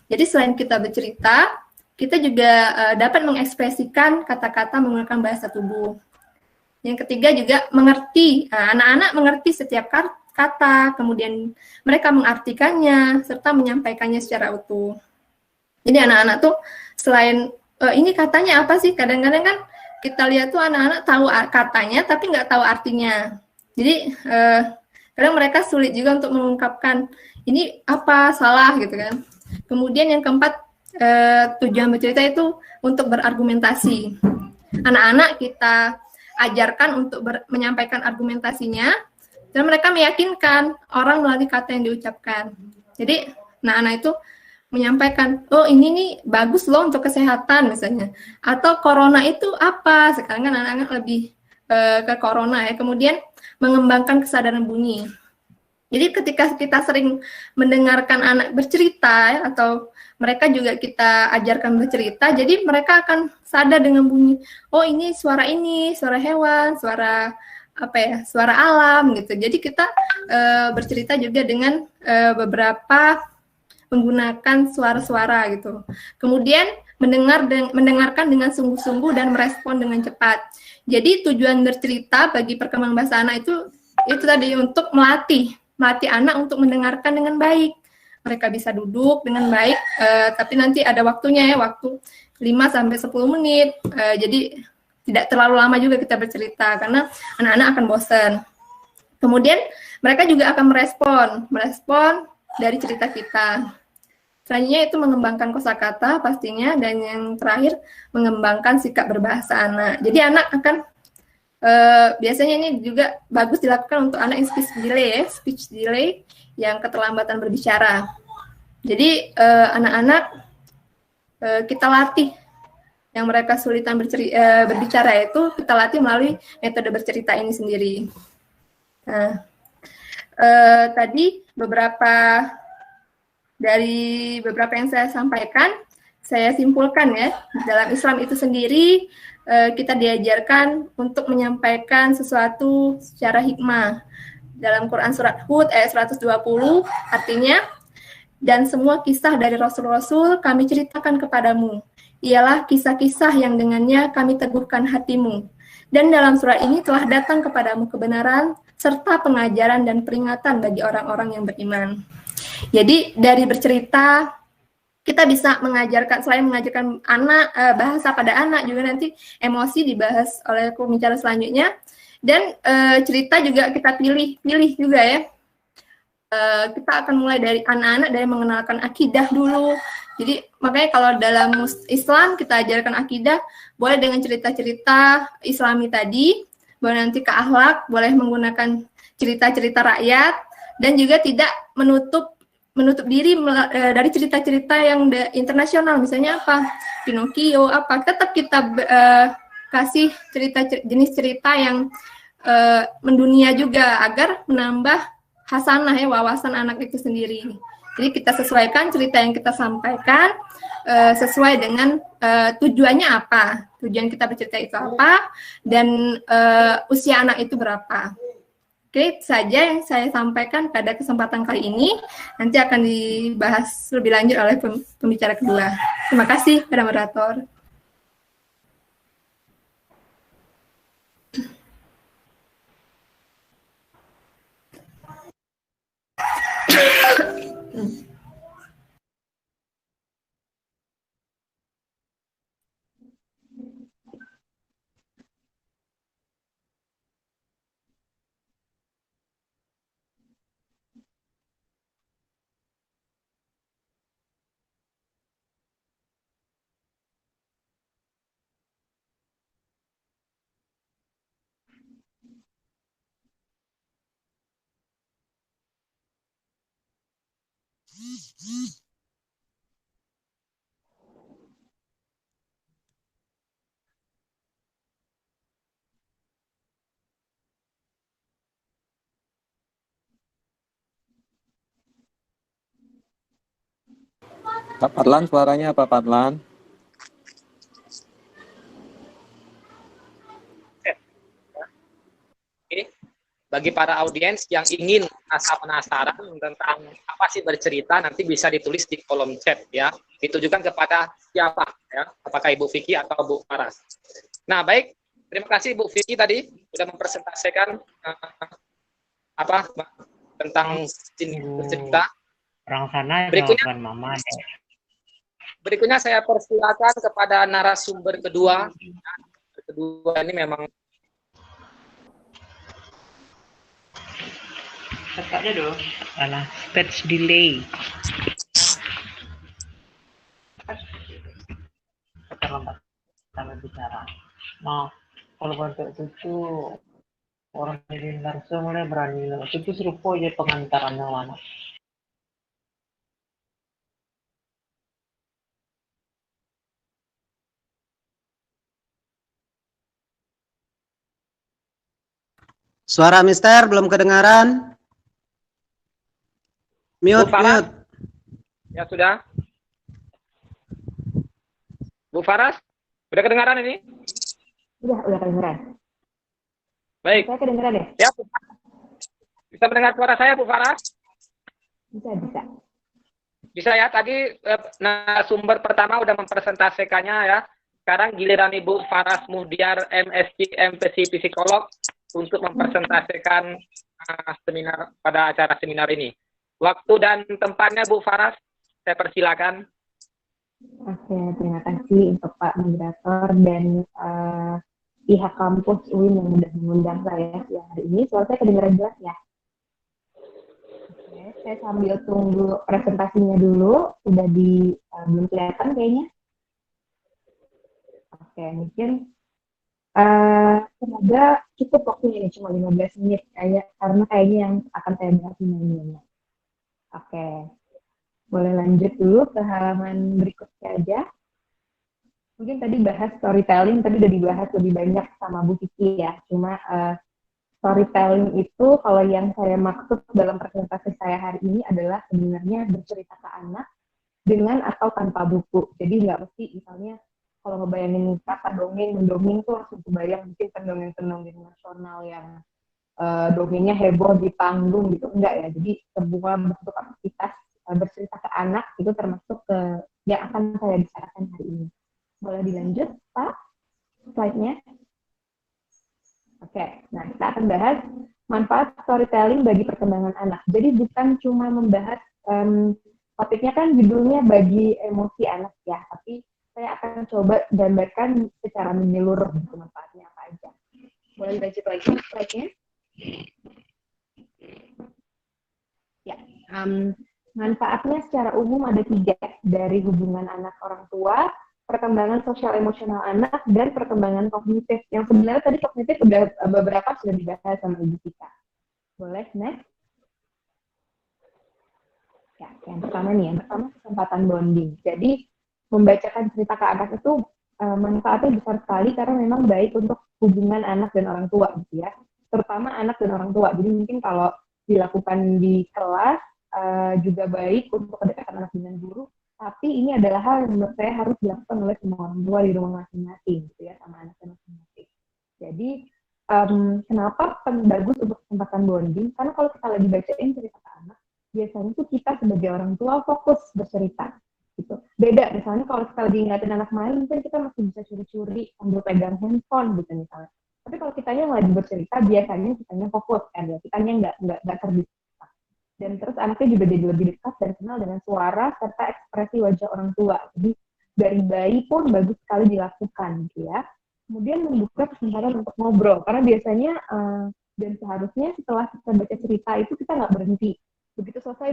Jadi selain kita bercerita, kita juga dapat mengekspresikan kata-kata menggunakan bahasa tubuh. Yang ketiga juga mengerti. Anak-anak mengerti setiap kata, kemudian mereka mengartikannya, serta menyampaikannya secara utuh. Jadi anak-anak tuh selain ini katanya apa sih, kadang-kadang kan kita lihat tuh anak-anak tahu katanya tapi nggak tahu artinya. Jadi kadang mereka sulit juga untuk mengungkapkan ini apa, salah gitu kan. Kemudian yang keempat, tujuan bercerita itu untuk berargumentasi. Anak-anak kita ajarkan untuk menyampaikan argumentasinya dan mereka meyakinkan orang melalui kata yang diucapkan. Jadi anak-anak itu menyampaikan, oh ini nih bagus loh untuk kesehatan misalnya, atau corona itu apa, sekarang kan anak-anak lebih ke corona ya, kemudian mengembangkan kesadaran bunyi. Jadi ketika kita sering mendengarkan anak bercerita ya, atau mereka juga kita ajarkan bercerita, jadi mereka akan sadar dengan bunyi, oh ini, suara hewan, suara apa ya, suara alam gitu. Jadi kita bercerita juga dengan beberapa menggunakan suara-suara gitu. Kemudian mendengarkan dengan sungguh-sungguh dan merespon dengan cepat. Jadi tujuan bercerita bagi perkembangan bahasa anak itu tadi untuk melatih anak untuk mendengarkan dengan baik. Mereka bisa duduk dengan baik, tapi nanti ada waktunya ya, waktu 5-10 menit. Jadi tidak terlalu lama juga kita bercerita karena anak-anak akan bosan. Kemudian mereka juga akan merespon dari cerita kita. Selanjutnya itu mengembangkan kosakata pastinya, dan yang terakhir mengembangkan sikap berbahasa anak. Jadi anak akan biasanya ini juga bagus dilakukan untuk anak yang speech delay yang keterlambatan berbicara. Jadi anak-anak kita latih yang mereka kesulitan berbicara itu kita latih melalui metode bercerita ini sendiri. Nah, tadi dari beberapa yang saya sampaikan, saya simpulkan ya, dalam Islam itu sendiri kita diajarkan untuk menyampaikan sesuatu secara hikmah. Dalam Quran surat Hud ayat 120 artinya, dan semua kisah dari Rasul-Rasul kami ceritakan kepadamu, ialah kisah-kisah yang dengannya kami teguhkan hatimu. Dan dalam surat ini telah datang kepadamu kebenaran serta pengajaran dan peringatan bagi orang-orang yang beriman. Jadi dari bercerita kita bisa mengajarkan, selain mengajarkan anak bahasa pada anak, juga nanti emosi dibahas oleh pembicara selanjutnya, dan cerita juga kita pilih juga ya. Kita akan mulai dari anak-anak dari mengenalkan akidah dulu. Jadi makanya kalau dalam Islam kita ajarkan akidah, boleh dengan cerita-cerita Islami tadi, boleh nanti ke akhlak, boleh menggunakan cerita-cerita rakyat, dan juga tidak menutup diri dari cerita-cerita yang internasional, misalnya apa, Pinocchio, apa, tetap kita kasih jenis cerita yang mendunia juga, agar menambah hasanah ya, wawasan anak itu sendiri. Jadi kita sesuaikan cerita yang kita sampaikan sesuai dengan tujuannya apa, tujuan kita bercerita itu apa, dan usia anak itu berapa. Oke, itu saja yang saya sampaikan pada kesempatan kali ini. Nanti akan dibahas lebih lanjut oleh pembicara kedua. Terima kasih kepada moderator. Pak Padlan, suaranya Pak Padlan? Oke. Bagi para audiens yang ingin penasaran tentang apa sih bercerita, nanti bisa ditulis di kolom chat ya. Ditujukan kepada siapa ya, apakah Ibu Vicky atau Bu Paras. Nah, baik, terima kasih Bu Vicky tadi sudah mempresentasikan tentang bercerita. Orang sana Berikutnya, mama. Berikutnya saya persilakan kepada narasumber kedua. Kedua ini memang Kakaknya dong, speech delay. Keterlambat kami bicara. Nah, kalau untuk itu orang ini langsung mulai berani. Itu serupa aja pengantarannya mana. Suara Mister belum kedengaran. Mute, Bu Faras? mute. Ya sudah. Bu Faras, udah kedengaran ini? Udah kedengeran. Baik. Saya kedengeran ya? Ya, Bu Faras. Bisa mendengar suara saya, Bu Faras? Bisa. Bisa ya, tadi sumber pertama udah mempresentasikannya ya. Sekarang giliran Ibu Faras Muhdiar, MSc, MPC, psikolog untuk mempresentasikan seminar pada acara seminar ini. Waktu dan tempatnya Bu Faras, saya persilakan. Oke, terima kasih untuk Pak Moderator dan pihak kampus UIN yang sudah mengundang saya siang hari ini. Suara saya kedengaran jelas ya? Oke, saya sambil tunggu presentasinya dulu. Udah belum kelihatan kayaknya. Oke, mungkin semoga cukup waktunya ini, cuma 15 menit karena kayaknya yang akan saya bahas ini. Oke, boleh lanjut dulu ke halaman berikutnya aja. Mungkin tadi bahas storytelling, tadi udah dibahas lebih banyak sama Bu Kiki ya. Cuma storytelling itu kalau yang saya maksud dalam presentasi saya hari ini adalah sebenarnya bercerita ke anak dengan atau tanpa buku. Jadi nggak mesti misalnya kalau ngebayangin kata dongeng, mendongeng tuh langsung kebayang mungkin pendongeng-pendongeng nasional yang dongengnya heboh di panggung gitu. Enggak ya, jadi sebuah bentuk aktivitas bercerita ke anak itu termasuk yang akan saya bicarakan hari ini. Boleh dilanjut, Pak? Slide-nya. Oke, nah kita akan bahas manfaat storytelling bagi perkembangan anak. Jadi bukan cuma membahas, topiknya kan judulnya bagi emosi anak ya, tapi saya akan coba gambarkan secara menyeluruh manfaatnya apa aja. Boleh dilanjut lagi slide-nya? Ya, manfaatnya secara umum ada 3, dari hubungan anak orang tua, perkembangan sosial emosional anak, dan perkembangan kognitif. Yang sebenarnya tadi kognitif udah beberapa sudah dibahas sama Ibu kita. Boleh, next? Ya, yang pertama nih, yang pertama kesempatan bonding. Jadi, membacakan cerita ke anak itu manfaatnya besar sekali karena memang baik untuk hubungan anak dan orang tua gitu ya. Terutama anak dan orang tua. Jadi mungkin kalau dilakukan di kelas juga baik untuk kedekatan anak dengan guru, tapi ini adalah hal yang menurut saya harus dilakukan oleh semua orang tua di rumah masing-masing gitu ya, sama anaknya masing-masing. Jadi kenapa bagus untuk kesempatan bonding? Karena kalau kita lagi bacain cerita ke anak, biasanya tuh kita sebagai orang tua fokus bercerita gitu. Beda misalnya kalau kita lagi ngeliatin anak main, mungkin kita masih bisa curi-curi sambil pegang handphone gitu misalnya. Tapi kalau kitanya lagi bercerita, biasanya kitanya fokus kan ya, kitanya nggak terdistraksi. Dan terus anaknya juga jadi lebih dekat dan kenal dengan suara serta ekspresi wajah orang tua. Jadi dari bayi pun bagus sekali dilakukan gitu ya. Kemudian membuka kesempatan untuk ngobrol, karena biasanya dan seharusnya setelah kita baca cerita itu kita nggak berhenti. Begitu selesai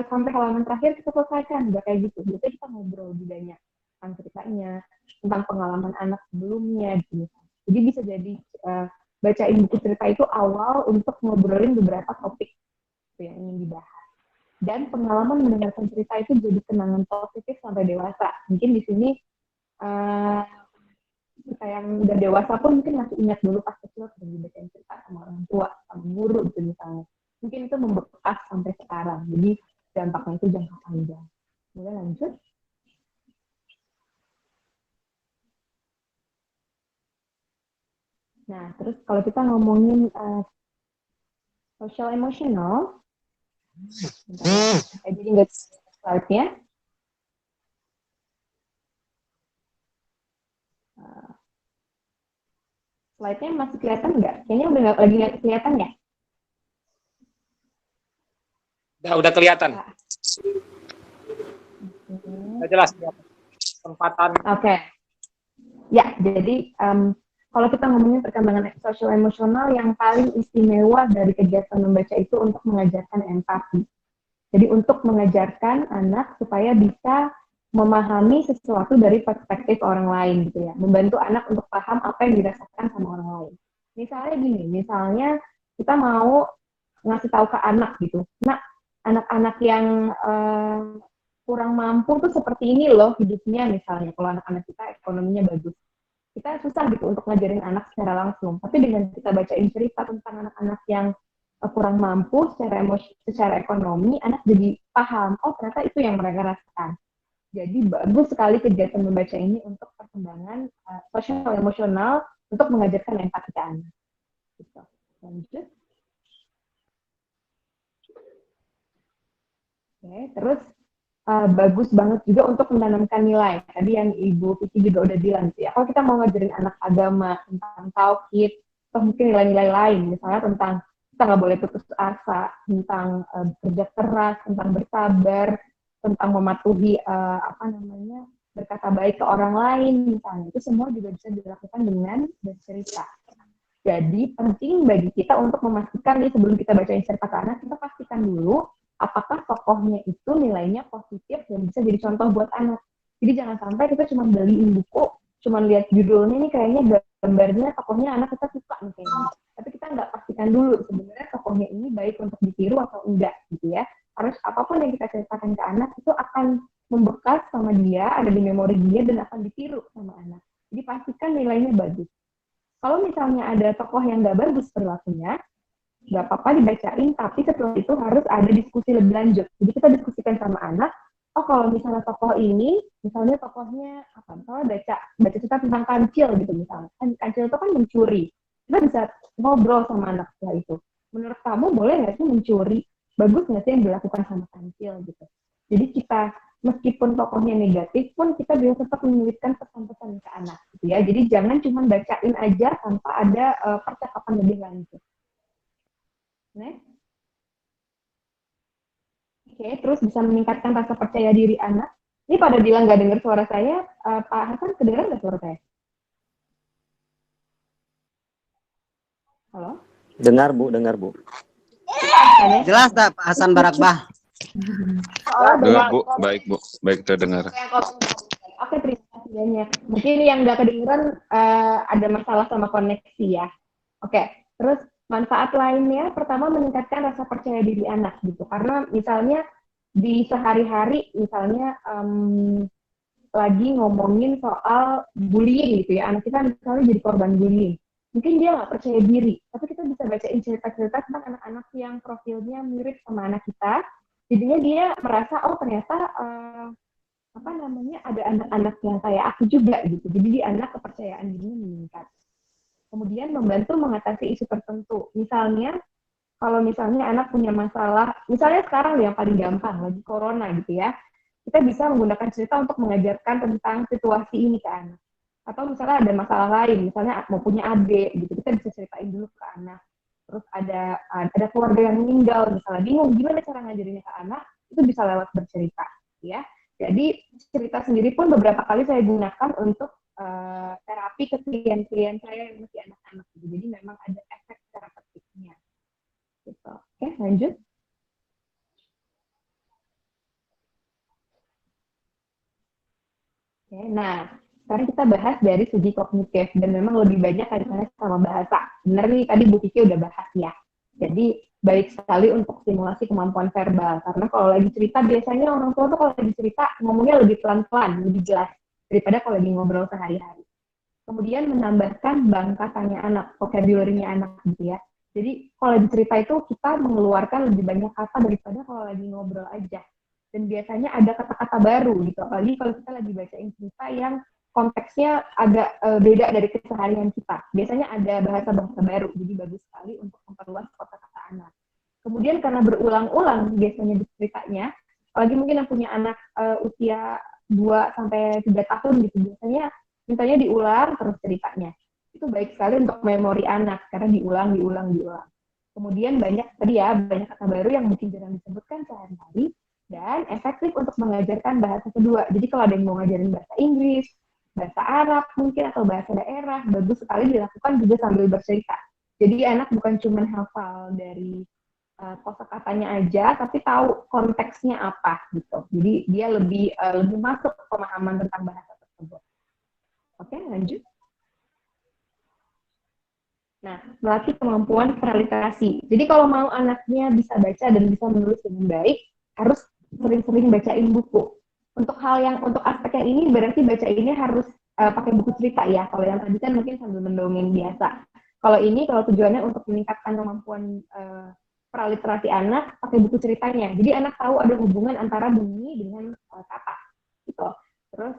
sampai halaman terakhir kita selesaikan, nggak kayak gitu. Biasanya kita ngobrol lebih banyak tentang ceritanya, tentang pengalaman anak sebelumnya gitu. Jadi bisa jadi bacain buku cerita itu awal untuk ngobrolin beberapa topik yang ingin dibahas. Dan pengalaman mendengarkan cerita itu jadi kenangan positif sampai dewasa. Mungkin di sini kita yang udah dewasa pun mungkin masih ingat dulu pas kecil sering dibacain cerita sama orang tua, sama guru gitu misalnya. Mungkin itu membekas sampai sekarang. Jadi dampaknya itu jangka panjang. Boleh lanjut? Nah, terus kalau kita ngomongin social emotional, jadi nggak slide-nya. Slide-nya masih kelihatan nggak? Kayaknya udah lagi nggak kelihatan ya? Udah kelihatan. Udah jelas kesempatan. Oke. Ya, jadi kalau kita ngomongin perkembangan sosial emosional, yang paling istimewa dari kegiatan membaca itu untuk mengajarkan empati. Jadi untuk mengajarkan anak supaya bisa memahami sesuatu dari perspektif orang lain gitu ya. Membantu anak untuk paham apa yang dirasakan sama orang lain. Misalnya gini, misalnya kita mau ngasih tahu ke anak gitu. Nah, anak-anak yang kurang mampu tuh seperti ini loh hidupnya misalnya. Kalau anak-anak kita ekonominya bagus. kita susah gitu untuk ngajarin anak secara langsung. Tapi dengan kita bacain cerita tentang anak-anak yang kurang mampu secara ekonomi, anak jadi paham, oh ternyata itu yang mereka rasakan. Jadi bagus sekali kegiatan membaca ini untuk perkembangan sosial emosional untuk mengajarkan empati ke anak. Gitu. Lanjut. Oke, terus bagus banget juga untuk menanamkan nilai. Tadi yang Ibu Vicky juga udah bilang sih. Kalau kita mau ngajarin anak agama tentang tauhid, atau mungkin nilai-nilai lain, misalnya tentang kita nggak boleh putus asa, tentang bekerja keras, tentang bersabar, tentang mematuhi berkata baik ke orang lain, misalnya itu semua juga bisa dilakukan dengan bercerita. Jadi penting bagi kita untuk memastikan nih sebelum kita bacain cerita ke anak, kita pastikan dulu apakah tokohnya itu nilainya positif dan bisa jadi contoh buat anak. Jadi jangan sampai kita cuma beliin buku, cuma lihat judulnya nih kayaknya gambarnya tokohnya anak kita suka nih kayaknya. Tapi kita nggak pastikan dulu sebenarnya tokohnya ini baik untuk ditiru atau enggak gitu ya. Harus apapun yang kita ceritakan ke anak itu akan membekas sama dia, ada di memori dia dan akan ditiru sama anak. Jadi pastikan nilainya bagus. Kalau misalnya ada tokoh yang nggak bagus perilakunya, nggak apa-apa dibacain, tapi setelah itu harus ada diskusi lebih lanjut. Jadi kita diskusikan sama anak, oh kalau misalnya tokoh ini, misalnya tokohnya apa? Misalnya baca cerita tentang kancil gitu misalnya. Kancil itu kan mencuri. Kita bisa ngobrol sama anak setelah itu. Menurut kamu boleh nggak sih mencuri? Bagus nggak sih yang dilakukan sama kancil gitu? Jadi kita meskipun tokohnya negatif pun kita bisa tetap menyelipkan pesan-pesan ke anak gitu ya. Jadi jangan cuma bacain aja tanpa ada percakapan lebih lanjut. Next. Oke, terus bisa meningkatkan rasa percaya diri anak. Ini pada bilang nggak dengar suara saya, Pak Hasan kedengar nggak suara saya? Halo? Dengar Bu. Jelas tak Pak Hasan Barakbah? Dengar Bu, baik terdengar. Oke, terima kasih banyak. Mungkin yang nggak kedengeran ada masalah sama koneksi ya. Oke, terus manfaat lainnya, pertama meningkatkan rasa percaya diri anak gitu. Karena misalnya di sehari-hari, misalnya lagi ngomongin soal bullying gitu ya, anak kita misalnya jadi korban bullying. Mungkin dia nggak percaya diri, tapi kita bisa bacain cerita-cerita tentang anak-anak yang profilnya mirip sama anak kita. Jadinya dia merasa, oh ternyata ada anak-anak yang kayak aku juga gitu. Jadi di anak kepercayaan dirinya meningkat. Kemudian membantu mengatasi isu tertentu. Misalnya, kalau misalnya anak punya masalah, misalnya sekarang yang paling gampang, lagi corona gitu ya, kita bisa menggunakan cerita untuk mengajarkan tentang situasi ini ke anak. Atau misalnya ada masalah lain, misalnya mau punya adik, gitu, kita bisa ceritain dulu ke anak. Terus ada keluarga yang meninggal, misalnya bingung gimana cara ngajarinnya ke anak, itu bisa lewat bercerita. Ya. Jadi cerita sendiri pun beberapa kali saya gunakan untuk terapi ke klien-klien saya yang masih anak-anak. Jadi memang ada efek terapeutiknya. Gitu. Oke, lanjut. Oke, nah sekarang kita bahas dari segi kognitif dan memang lebih banyak kaitannya sama bahasa. Benar nih tadi Bu Kiki udah bahas ya. Jadi baik sekali untuk stimulasi kemampuan verbal. Karena kalau lagi cerita biasanya orang tua tuh kalau lagi cerita ngomongnya lebih pelan-pelan, lebih jelas daripada kalau lagi ngobrol sehari-hari. Kemudian menambahkan bangkatannya anak, vocabulary-nya anak gitu ya. Jadi kalau lagi cerita itu kita mengeluarkan lebih banyak kata daripada kalau lagi ngobrol aja. Dan biasanya ada kata-kata baru gitu. Apalagi kalau kita lagi bacain cerita yang konteksnya agak beda dari keseharian kita. Biasanya ada bahasa-bahasa baru, jadi bagus sekali untuk memperluas kata-kata anak. Kemudian karena berulang-ulang biasanya di ceritanya, apalagi mungkin yang punya anak usia 2-3 tahun gitu, biasanya mintanya diulang terus ceritanya. Itu baik sekali untuk memori anak, karena diulang. Kemudian banyak kata baru yang mungkin jarang disebutkan sehari-hari, dan efektif untuk mengajarkan bahasa kedua. Jadi kalau ada yang mau ngajarin bahasa Inggris, bahasa Arab mungkin, atau bahasa daerah, bagus sekali dilakukan juga sambil bercerita. Jadi anak bukan cuma hafal dari kosakatanya aja, tapi tahu konteksnya apa gitu. Jadi dia lebih masuk pemahaman tentang bahasa tersebut. Oke, lanjut. Nah, melatih kemampuan veralitasi. Jadi kalau mau anaknya bisa baca dan bisa menulis dengan baik, harus sering-sering bacain buku. Untuk aspek yang ini berarti baca ini harus pakai buku cerita ya. Kalau yang tadi kan mungkin sambil mendongeng biasa. Kalau ini, kalau tujuannya untuk meningkatkan kemampuan praliterasi anak, pakai buku ceritanya. Jadi anak tahu ada hubungan antara bunyi dengan kata, gitu. Terus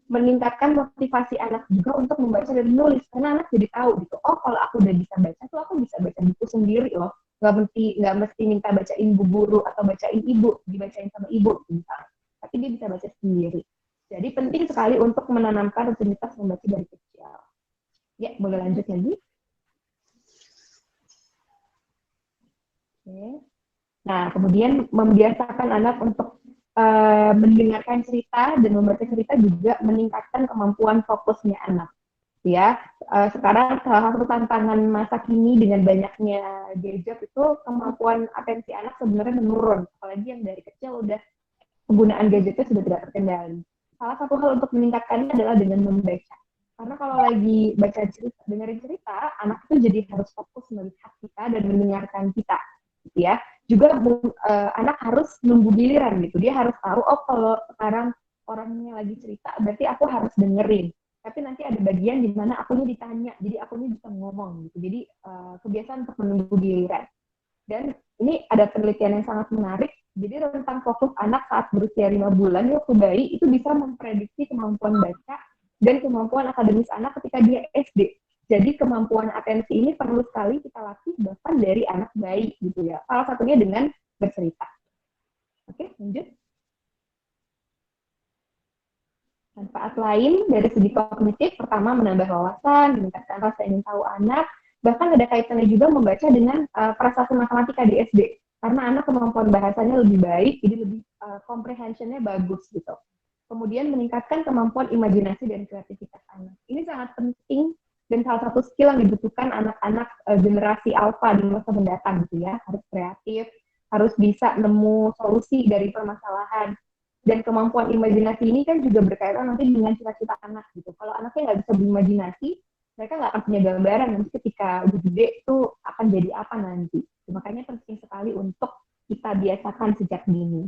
meningkatkan motivasi anak juga untuk membaca dan menulis, karena anak jadi tahu gitu. Oh, kalau aku udah bisa baca tuh aku bisa baca buku sendiri loh. Nggak mesti minta bacain bu guru atau bacain ibu, dibacain sama ibu misalnya. Tapi dia bisa baca sendiri. Jadi penting sekali untuk menanamkan rutinitas membaca dari kecil. Ya, boleh lanjut lagi. Oke. Nah, kemudian membiasakan anak untuk mendengarkan cerita dan membaca cerita juga meningkatkan kemampuan fokusnya anak. Ya, sekarang salah satu tantangan masa kini dengan banyaknya gadget itu kemampuan atensi anak sebenarnya menurun, apalagi yang dari kecil udah penggunaan gadgetnya sudah tidak terkendali. Salah satu hal untuk meningkatkannya adalah dengan membaca. Karena kalau lagi baca cerita, dengerin cerita, anak itu jadi harus fokus melihat kita dan mendengarkan kita, gitu ya. Juga anak harus nunggu giliran gitu. Dia harus tahu, oh kalau sekarang orangnya lagi cerita, berarti aku harus dengerin. Tapi nanti ada bagian di mana akunya ditanya, jadi akunya bisa ngomong gitu. Jadi kebiasaan untuk menunggu giliran. Dan ini ada penelitian yang sangat menarik. Jadi rentang fokus anak saat berusia 5 bulan, waktu bayi, itu bisa memprediksi kemampuan baca dan kemampuan akademis anak ketika dia SD. Jadi kemampuan atensi ini perlu sekali kita latih bahkan dari anak bayi gitu ya. Salah satunya dengan bercerita. Oke, lanjut. Manfaat lain dari segi kognitif, pertama menambah wawasan, meningkatkan rasa ingin tahu anak, bahkan ada kaitannya juga membaca dengan prestasi matematika di SD. Karena anak kemampuan bahasanya lebih baik, jadi lebih comprehension-nya bagus gitu. Kemudian meningkatkan kemampuan imajinasi dan kreativitas anak. Ini sangat penting dan salah satu skill yang dibutuhkan anak-anak generasi alfa di masa mendatang gitu ya. Harus kreatif, harus bisa nemu solusi dari permasalahan. Dan kemampuan imajinasi ini kan juga berkaitan nanti dengan cita-cita anak gitu. Kalau anaknya nggak bisa berimajinasi, mereka nggak akan punya gambaran nanti ketika udah gede itu akan jadi apa nanti. Makanya penting sekali untuk kita biasakan sejak dini.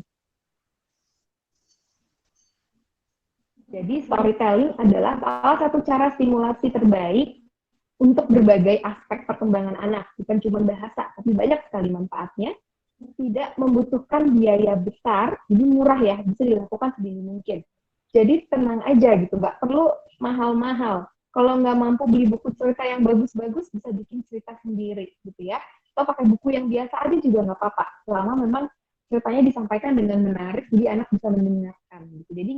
Jadi storytelling adalah salah satu cara stimulasi terbaik untuk berbagai aspek perkembangan anak. Bukan cuma bahasa, tapi banyak sekali manfaatnya. Tidak membutuhkan biaya besar, jadi murah ya, bisa dilakukan sedini mungkin. Jadi tenang aja gitu, nggak perlu mahal-mahal. Kalau nggak mampu beli buku cerita yang bagus-bagus, bisa bikin cerita sendiri gitu ya. Atau pakai buku yang biasa aja juga nggak apa-apa, selama memang ceritanya disampaikan dengan menarik, jadi anak bisa mendengarkan gitu. Jadi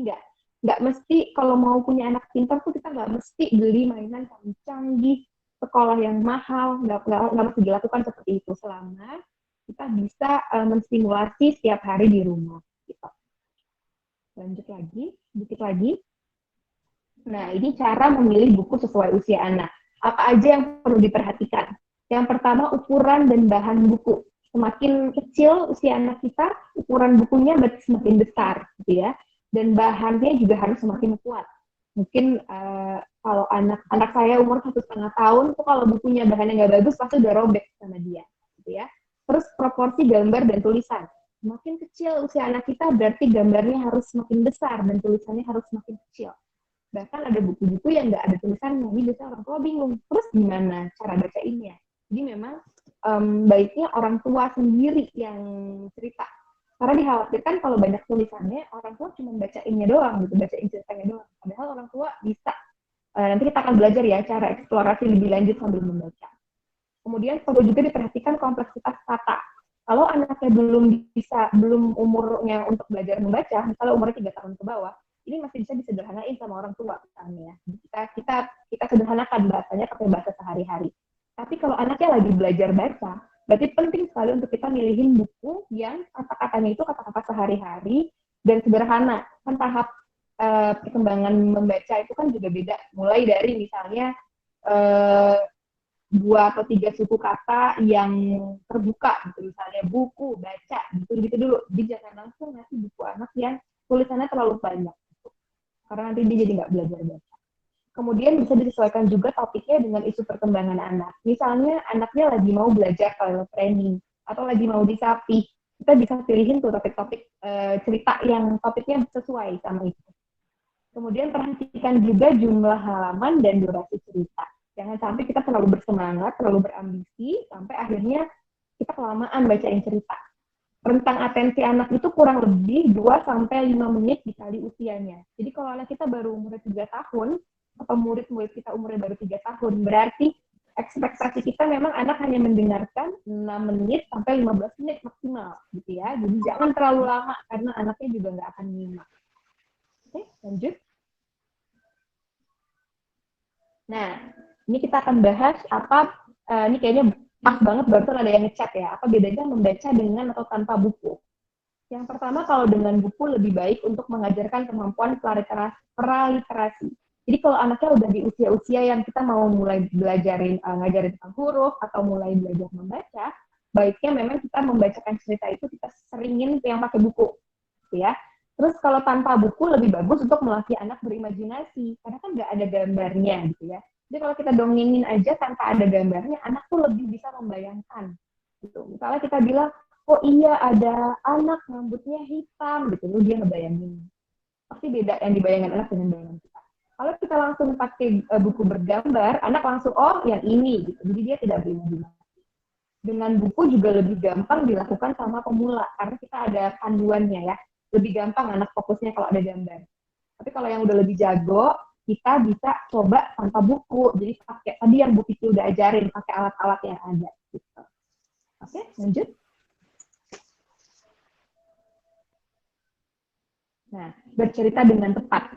nggak mesti kalau mau punya anak pintar tuh kita nggak mesti beli mainan canggih, sekolah yang mahal, nggak mesti dilakukan seperti itu selama kita bisa menstimulasi setiap hari di rumah. Gitu. Lanjut lagi, sedikit lagi. Nah, ini cara memilih buku sesuai usia anak. Apa aja yang perlu diperhatikan? Yang pertama, ukuran dan bahan buku. Semakin kecil usia anak kita, ukuran bukunya semakin besar, gitu ya. Dan bahannya juga harus semakin kuat. Mungkin kalau anak saya umur 1,5 tahun, tuh kalau bukunya bahannya nggak bagus, pasti udah robek sama dia, gitu ya. Terus proporsi gambar dan tulisan. Semakin kecil usia anak kita, berarti gambarnya harus semakin besar dan tulisannya harus semakin kecil. Bahkan ada buku-buku yang nggak ada tulisannya, ini biasanya orang tua bingung. Terus gimana cara bacainnya? Jadi memang baiknya orang tua sendiri yang cerita. Karena dikhawatirkan kalau banyak tulisannya, orang tua cuma bacainnya doang, gitu, bacain ceritanya doang. Padahal orang tua bisa. Nanti kita akan belajar ya cara eksplorasi lebih lanjut sambil membaca. Kemudian perlu juga diperhatikan kompleksitas kata. Kalau anaknya belum umurnya untuk belajar membaca, misalnya umurnya 3 tahun ke bawah, ini masih bisa disederhanain sama orang tua misalnya. Kita sederhanakan bahasanya pakai bahasa sehari-hari. Tapi kalau anaknya lagi belajar baca, berarti penting sekali untuk kita milihin buku yang kata-katanya itu kata-kata sehari-hari dan sederhana. Kan tahap perkembangan membaca itu kan juga beda. Mulai dari misalnya 2 atau 3 suku kata yang terbuka, gitu. Misalnya buku, baca, gitu dulu. Jadi jangan langsung ngasih buku anak yang tulisannya terlalu banyak. Gitu. Karena nanti dia jadi nggak belajar baca. Kemudian bisa disesuaikan juga topiknya dengan isu perkembangan anak. Misalnya anaknya lagi mau belajar toilet training, atau lagi mau disapih. Kita bisa pilihin tuh topik-topik cerita yang topiknya sesuai sama itu. Kemudian perhatikan juga jumlah halaman dan durasi cerita. Jangan sampai kita terlalu bersemangat, terlalu berambisi, sampai akhirnya kita kelamaan bacain cerita. Rentang atensi anak itu kurang lebih 2-5 menit dikali usianya. Jadi kalau anak kita baru umur 3 tahun, atau murid-murid kita umurnya baru 3 tahun, berarti ekspektasi kita memang anak hanya mendengarkan 6 menit sampai 15 menit maksimal, gitu ya. Jadi jangan terlalu lama, karena anaknya juga nggak akan nyimak. Oke, lanjut. Nah, ini kita akan bahas ini kayaknya pas banget barusan ada yang ngechat ya, apa bedanya membaca dengan atau tanpa buku. Yang pertama, kalau dengan buku lebih baik untuk mengajarkan kemampuan praliterasi. Jadi kalau anaknya udah di usia-usia yang kita mau mulai ngajarin tentang huruf atau mulai belajar membaca, baiknya memang kita membacakan cerita itu kita seringin yang pakai buku, gitu ya. Terus kalau tanpa buku lebih bagus untuk melatih anak berimajinasi, karena kan nggak ada gambarnya gitu ya. Jadi kalau kita dongengin aja tanpa ada gambarnya, anak tuh lebih bisa membayangkan. Gitu. Misalnya kita bilang, oh iya ada anak rambutnya hitam, gitu, dia ngebayangin. Pasti beda yang dibayangkan anak dengan bayangan kita. Kalau kita langsung pakai buku bergambar, anak langsung, oh yang ini, gitu. Jadi dia tidak berimajinasi. Dengan buku juga lebih gampang dilakukan sama pemula, karena kita ada panduannya ya. Lebih gampang anak fokusnya kalau ada gambar. Tapi kalau yang udah lebih jago, kita bisa coba tanpa buku. Jadi pakai tadi yang Bu Kiki udah ajarin, pakai alat-alat yang ada. Gitu. Oke, lanjut. Nah, bercerita dengan tepat.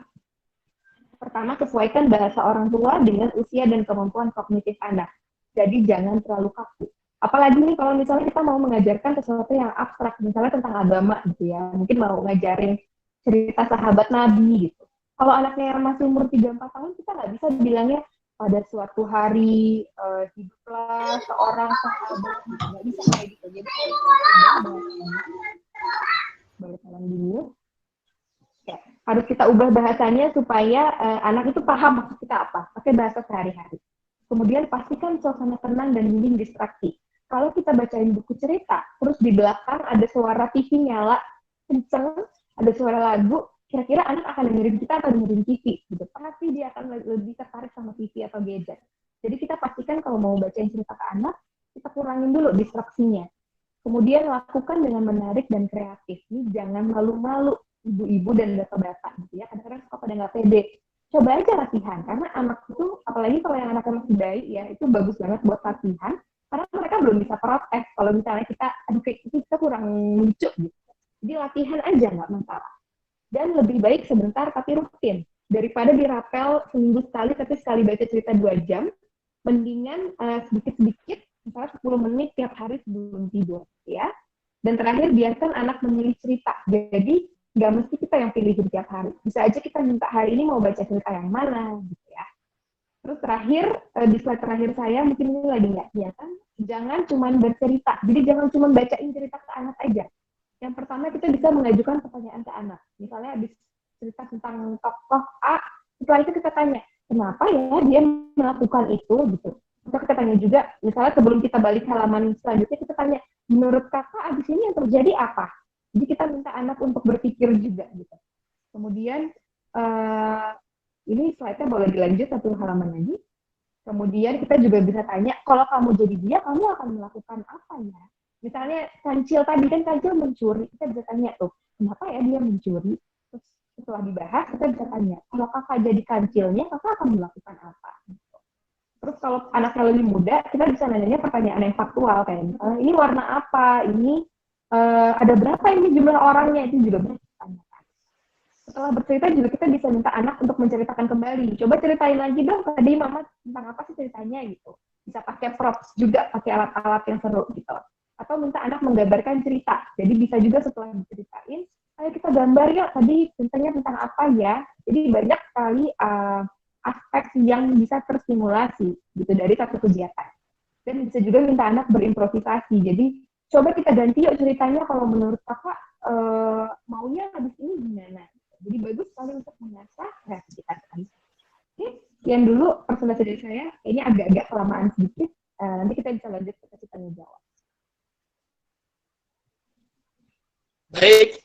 Pertama, sesuaikan bahasa orang tua dengan usia dan kemampuan kognitif anak. Jadi jangan terlalu kaku. Apalagi nih kalau misalnya kita mau mengajarkan sesuatu yang abstrak, misalnya tentang agama gitu ya, mungkin mau ngajarin cerita sahabat Nabi gitu. Kalau anaknya yang masih umur 3-4 tahun, kita nggak bisa bilangnya pada suatu hari hiduplah seorang sahabat, nggak bisa kayak gitu. Jadi boleh tolong dulu. Ya, harus kita ubah bahasanya supaya anak itu paham maksud kita apa, pakai bahasa sehari-hari. Kemudian pastikan suasana tenang dan minim distraksi. Kalau kita bacain buku cerita, terus di belakang ada suara TV nyala, kenceng, ada suara lagu, kira-kira anak akan dengerin kita atau dengerin TV, gitu. Pasti dia akan lebih tertarik sama TV atau gadget. Jadi kita pastikan kalau mau bacain cerita ke anak, kita kurangin dulu distraksinya. Kemudian lakukan dengan menarik dan kreatif. Ini jangan malu-malu, ibu-ibu dan bapak-bapak, gitu ya. Kadang-kadang suka pada nggak pede. Coba aja latihan, karena anak itu, apalagi kalau yang anaknya masih bayi, ya, itu bagus banget buat latihan, karena mereka belum bisa protes kalau misalnya kita, aduh kayak itu kita kurang lucu gitu. Jadi latihan aja nggak masalah. Dan lebih baik sebentar tapi rutin. Daripada dirapel seminggu sekali tapi sekali baca cerita 2 jam, mendingan sedikit-sedikit, misalnya 10 menit tiap hari sebelum tidur. Ya. Dan terakhir, biarkan anak memilih cerita. Jadi nggak mesti kita yang pilihin tiap hari. Bisa aja kita minta hari ini mau baca cerita yang mana gitu ya. Terus terakhir, di slide terakhir saya, mungkin ini lagi nggak kelihatan, jangan cuma bercerita. Jadi jangan cuma bacain cerita ke anak aja. Yang pertama, kita bisa mengajukan pertanyaan ke anak. Misalnya habis cerita tentang tokoh A, setelah itu kita tanya, kenapa ya dia melakukan itu gitu. Atau kita tanya juga, misalnya sebelum kita balik halaman selanjutnya, kita tanya, menurut kakak abis ini yang terjadi apa? Jadi kita minta anak untuk berpikir juga gitu. Kemudian, ini slide-nya boleh dilanjut 1 halaman lagi. Kemudian kita juga bisa tanya, kalau kamu jadi dia, kamu akan melakukan apa ya? Misalnya kancil tadi, kan kancil mencuri. Kita bisa tanya tuh, kenapa ya dia mencuri? Terus setelah dibahas, kita bisa tanya, kalau kakak jadi kancilnya, kakak akan melakukan apa? Terus kalau anaknya lebih muda, kita bisa nanya pertanyaan yang faktual. Kayak misalnya, ini warna apa? Ini ada berapa ini jumlah orangnya? Itu juga bisa ditanyakan. Setelah bercerita juga kita bisa minta anak untuk menceritakan kembali. Coba ceritain lagi dong, tadi mama tentang apa sih ceritanya gitu. Bisa pakai props juga, pakai alat-alat yang seru gitu. Atau minta anak menggambarkan cerita. Jadi bisa juga setelah diceritain, ayo kita gambar ya, tadi ceritanya tentang apa ya. Jadi banyak sekali aspek yang bisa terstimulasi gitu dari satu kegiatan. Dan bisa juga minta anak berimprovisasi. Jadi coba kita ganti yuk ceritanya, kalau menurut kakak maunya habis ini gimana. Jadi bagus sekali untuk mengasah kreativitas. Oke, sekian dulu presentasi dari saya. Ini agak-agak kelamaan sedikit. Nanti kita bisa lanjut ke tanya jawab. Baik,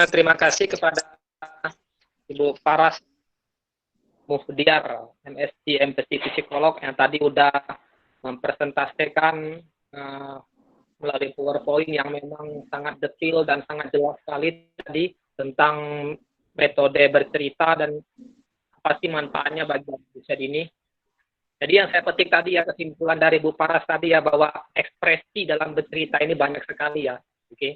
terima kasih kepada Ibu Faras Muhdiar, MSc Empathy Psikolog yang tadi udah mempresentasikan melalui PowerPoint yang memang sangat detail dan sangat jelas sekali tadi tentang metode bercerita dan apa sih manfaatnya bagi manusia ini. Jadi yang saya petik tadi ya, kesimpulan dari Bu Paras tadi ya, bahwa ekspresi dalam bercerita ini banyak sekali ya, oke.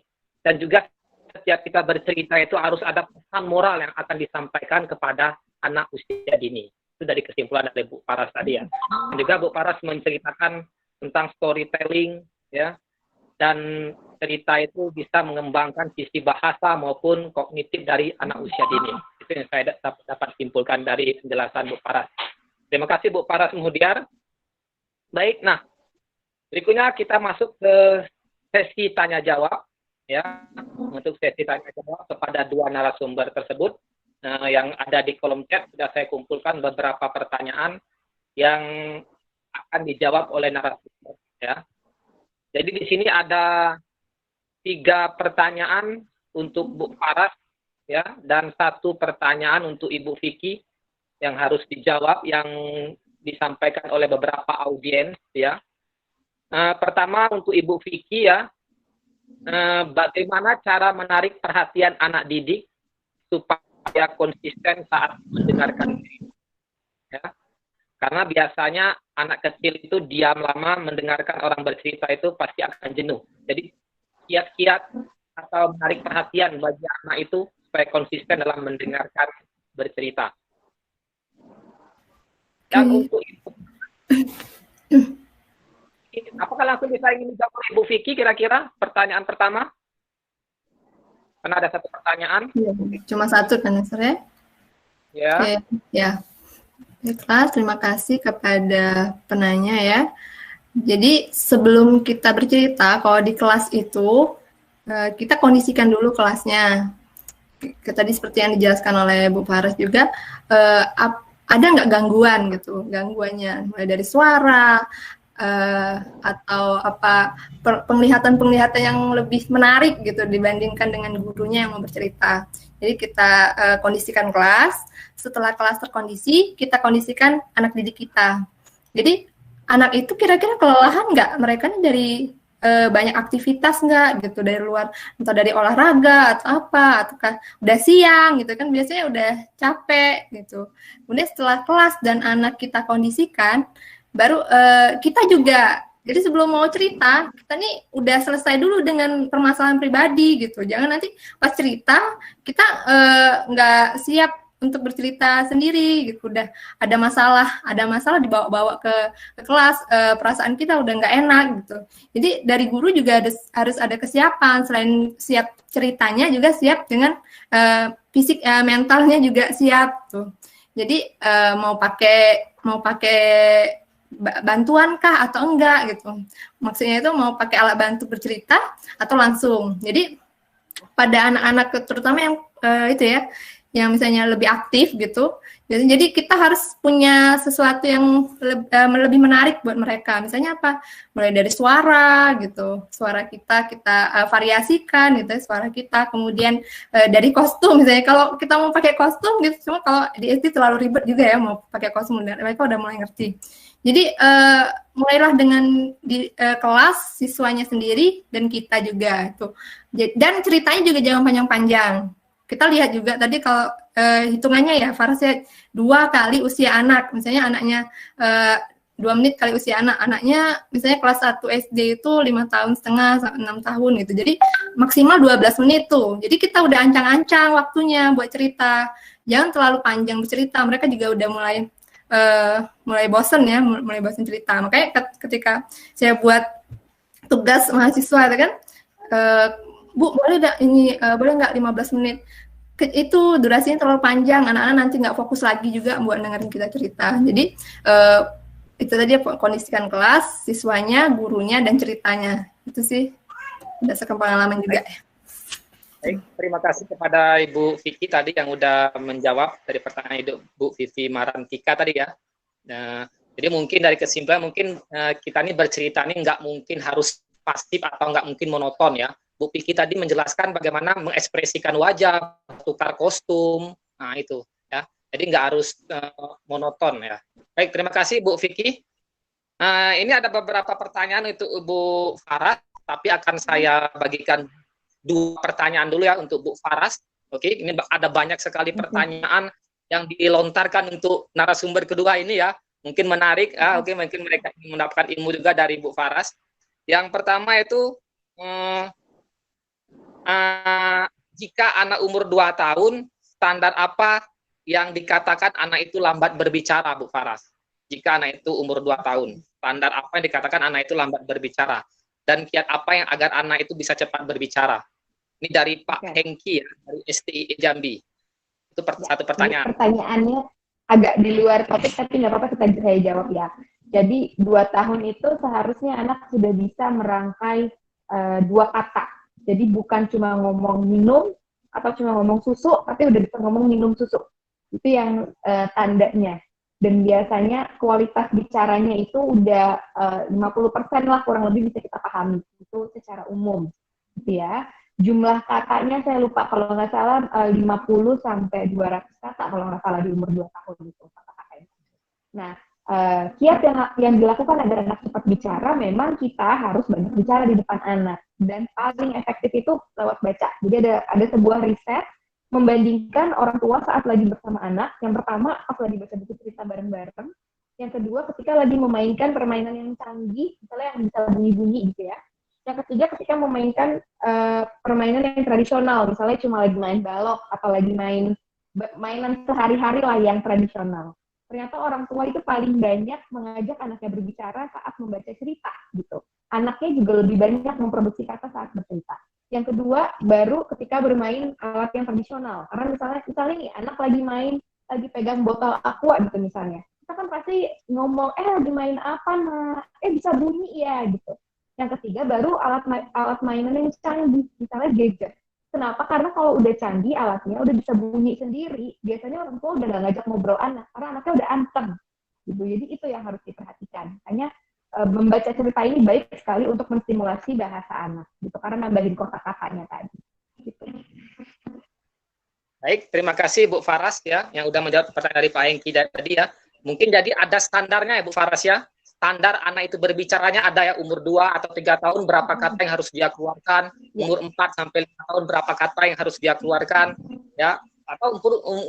Dan juga setiap kita bercerita itu harus ada pesan moral yang akan disampaikan kepada anak usia dini. Itu dari kesimpulan dari Bu Paras tadi ya. Dan juga Bu Paras menceritakan tentang storytelling ya, dan cerita itu bisa mengembangkan sisi bahasa maupun kognitif dari anak usia dini. Itu yang saya dapat simpulkan dari penjelasan Bu Paras. Terima kasih Bu Paras Muhdiar. Baik, nah berikutnya kita masuk ke sesi tanya jawab ya. Untuk sesi tanya jawab kepada dua narasumber tersebut yang ada di kolom chat sudah saya kumpulkan beberapa pertanyaan yang akan dijawab oleh narasumber ya. Jadi di sini ada 3 pertanyaan untuk Bu Paras ya, dan 1 pertanyaan untuk Ibu Vicky yang harus dijawab, yang disampaikan oleh beberapa audiens ya. Pertama untuk Ibu Vicky ya, bagaimana cara menarik perhatian anak didik supaya konsisten saat mendengarkan cerita ya. Karena biasanya anak kecil itu diam lama mendengarkan orang bercerita itu pasti akan jenuh. Jadi kiat-kiat atau menarik perhatian bagi anak itu supaya konsisten dalam mendengarkan bercerita. Dan untuk itu, apakah langsung bisa ingin dijawab oleh Ibu Vicky kira-kira pertanyaan pertama? Karena ada 1 pertanyaan. Ya, cuma 1 kan ya? Ya. Oke, ya. Baiklah, terima kasih kepada penanya ya. Jadi sebelum kita bercerita, kalau di kelas itu kita kondisikan dulu kelasnya. Tadi seperti yang dijelaskan oleh Bu Paras juga, ada nggak gangguan gitu, gangguannya mulai dari suara atau apa penglihatan-penglihatan yang lebih menarik gitu dibandingkan dengan gurunya yang mau bercerita. Jadi kita kondisikan kelas. Setelah kelas terkondisi, kita kondisikan anak didik kita. Jadi anak itu kira-kira kelelahan nggak? Mereka nih dari banyak aktivitas nggak gitu dari luar, entah dari olahraga atau apa, ataukah udah siang gitu kan, biasanya udah capek gitu. Kemudian setelah kelas dan anak kita kondisikan, baru kita juga, jadi sebelum mau cerita, kita nih udah selesai dulu dengan permasalahan pribadi gitu. Jangan nanti pas cerita kita nggak siap untuk bercerita sendiri gitu, udah ada masalah dibawa-bawa ke kelas, perasaan kita udah nggak enak gitu. Jadi dari guru juga harus ada kesiapan, selain siap ceritanya juga siap dengan fisik, mentalnya juga siap tuh. Jadi mau pakai bantuan kah atau enggak gitu. Maksudnya itu mau pakai alat bantu bercerita atau langsung. Jadi pada anak-anak terutama yang itu ya, yang misalnya lebih aktif gitu. Jadi kita harus punya sesuatu yang lebih menarik buat mereka. Misalnya apa? Mulai dari suara gitu. Suara kita variasikan gitu ya, suara kita. Kemudian dari kostum misalnya, kalau kita mau pakai kostum gitu, cuma kalau di SD terlalu ribet juga ya mau pakai kostum, mereka udah mulai ngerti. Jadi mulailah dengan di kelas siswanya sendiri dan kita juga itu. Dan ceritanya juga jangan panjang-panjang. Kita lihat juga tadi kalau hitungannya ya, Farasnya 2 kali usia anak. Misalnya anaknya 2 menit kali usia anaknya misalnya kelas 1 SD itu 5,5 tahun sampai 6 tahun gitu. Jadi maksimal 12 menit tuh. Jadi kita udah ancang-ancang waktunya buat cerita. Jangan terlalu panjang bercerita. Mereka juga udah mulai bosen ya, mulai bosen cerita. Makanya ketika saya buat tugas mahasiswa itu kan, Bu, boleh nggak 15 menit? Itu durasinya terlalu panjang, anak-anak nanti nggak fokus lagi juga buat dengerin kita cerita. Jadi itu tadi kondisikan kelas, siswanya, gurunya, dan ceritanya. Itu sih berdasarkan pengalaman juga. Baik, terima kasih kepada Ibu Vicky tadi yang udah menjawab dari pertanyaan Ibu Vivi Marantika tadi ya. Nah, jadi mungkin dari kesimpulan mungkin kita ini bercerita ini nggak mungkin harus pasif atau nggak mungkin monoton ya. Bu Vicky tadi menjelaskan bagaimana mengekspresikan wajah, tukar kostum, nah itu ya. Jadi nggak harus monoton ya. Baik, terima kasih Bu Vicky. Ini ada beberapa pertanyaan untuk Bu Faras, tapi akan saya bagikan 2 pertanyaan dulu ya untuk Bu Faras. Oke, ini ada banyak sekali pertanyaan yang dilontarkan untuk narasumber kedua ini ya. Mungkin menarik, oke, mungkin mereka ingin mendapatkan ilmu juga dari Bu Faras. Yang pertama itu, jika anak umur 2 tahun, standar apa yang dikatakan anak itu lambat berbicara, Bu Faras? Jika anak itu umur 2 tahun, standar apa yang dikatakan anak itu lambat berbicara? Dan kiat apa yang agar anak itu bisa cepat berbicara? Ini dari Pak Hengki ya, dari STI Jambi. Itu satu pertanyaan. Pertanyaannya agak di luar topik, tapi nggak apa-apa saya jawab ya. Jadi 2 tahun itu seharusnya anak sudah bisa merangkai 2 kata. Jadi bukan cuma ngomong minum atau cuma ngomong susu, tapi udah bisa ngomong minum susu. Itu yang tandanya. Dan biasanya kualitas bicaranya itu udah 50% lah kurang lebih bisa kita pahami. Itu secara umum. Gitu ya. Jumlah katanya saya lupa, kalau nggak salah 50 sampai 200 kata kalau nggak salah di umur 2 tahun itu kata-katanya. Nah, kiat yang dilakukan agar anak cepat bicara, memang kita harus banyak bicara di depan anak. Dan paling efektif itu lewat baca. Jadi ada sebuah riset membandingkan orang tua saat lagi bersama anak. Yang pertama, pas lagi baca buku cerita bareng-bareng. Yang kedua, ketika lagi memainkan permainan yang canggih, misalnya yang bisa bunyi-bunyi gitu ya. Yang ketiga, ketika memainkan permainan yang tradisional, misalnya cuma lagi main balok atau lagi mainan sehari-hari lah yang tradisional. Ternyata orang tua itu paling banyak mengajak anaknya berbicara saat membaca cerita gitu. Anaknya juga lebih banyak memproduksi kata saat bercerita. Yang kedua, baru ketika bermain alat yang tradisional. Karena misalnya nih anak lagi pegang botol aqua gitu misalnya. Kita kan pasti ngomong, lagi main apa nak? Bisa bunyi ya gitu. Yang ketiga baru alat mainan yang canggih, misalnya gadget. Kenapa? Karena kalau udah canggih alatnya, udah bisa bunyi sendiri, biasanya orang tua udah nggak ngajak ngobrol anak, karena anaknya udah anteng. Gitu. Jadi itu yang harus diperhatikan. Hanya membaca cerita ini baik sekali untuk menstimulasi bahasa anak, gitu, karena nambahin kosakatanya tadi. Gitu. Baik, terima kasih Bu Faras ya, yang udah menjawab pertanyaan dari Pak Hengki tadi ya. Mungkin jadi ada standarnya ya Bu Faras ya. Standar anak itu berbicaranya ada ya, umur 2 atau 3 tahun berapa kata yang harus dia keluarkan, umur 4 sampai 5 tahun berapa kata yang harus dia keluarkan, ya, atau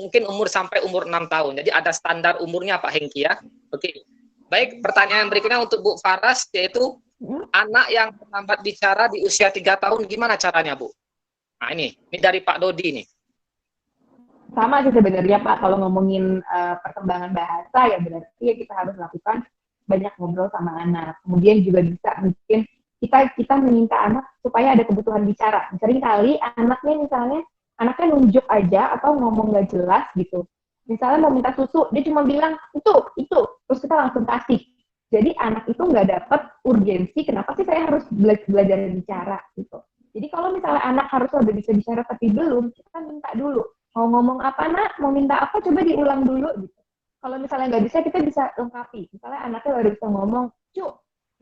mungkin umur sampai umur 6 tahun. Jadi ada standar umurnya Pak Hengki ya. Oke. Baik, pertanyaan berikutnya untuk Bu Faras, yaitu anak yang terlambat bicara di usia 3 tahun gimana caranya Bu? Nah ini dari Pak Dodi nih. Sama sih sebenarnya Pak, kalau ngomongin perkembangan bahasa ya berarti ya kita harus lakukan banyak ngobrol sama anak. Kemudian juga bisa mungkin kita meminta anak supaya ada kebutuhan bicara. Seringkali anaknya nunjuk aja atau ngomong nggak jelas gitu. Misalnya mau minta susu, dia cuma bilang itu, terus kita langsung kasih. Jadi anak itu nggak dapat urgensi, kenapa sih saya harus belajar bicara gitu. Jadi kalau misalnya anak harus udah bisa bicara tapi belum, kita minta dulu. Mau ngomong apa nak, mau minta apa, coba diulang dulu gitu. Kalau misalnya nggak bisa, kita bisa lengkapi. Misalnya anaknya baru bisa ngomong, Cuk,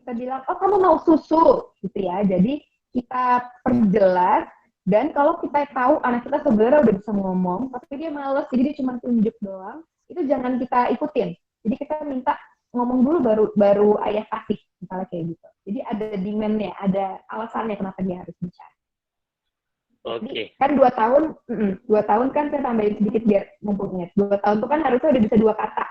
kita bilang, oh kamu mau susu, gitu ya. Jadi kita perjelas, dan kalau kita tahu anak kita sebenarnya udah bisa ngomong, tapi dia males, jadi dia cuma tunjuk doang, itu jangan kita ikutin. Jadi kita minta ngomong dulu, baru ayah kasih, misalnya kayak gitu. Jadi ada demand-nya, ada alasannya kenapa dia harus bicara. Oke. Kan 2 tahun kan saya tambahin sedikit biar mumpungnya. 2 tahun itu kan harusnya udah bisa 2 kata.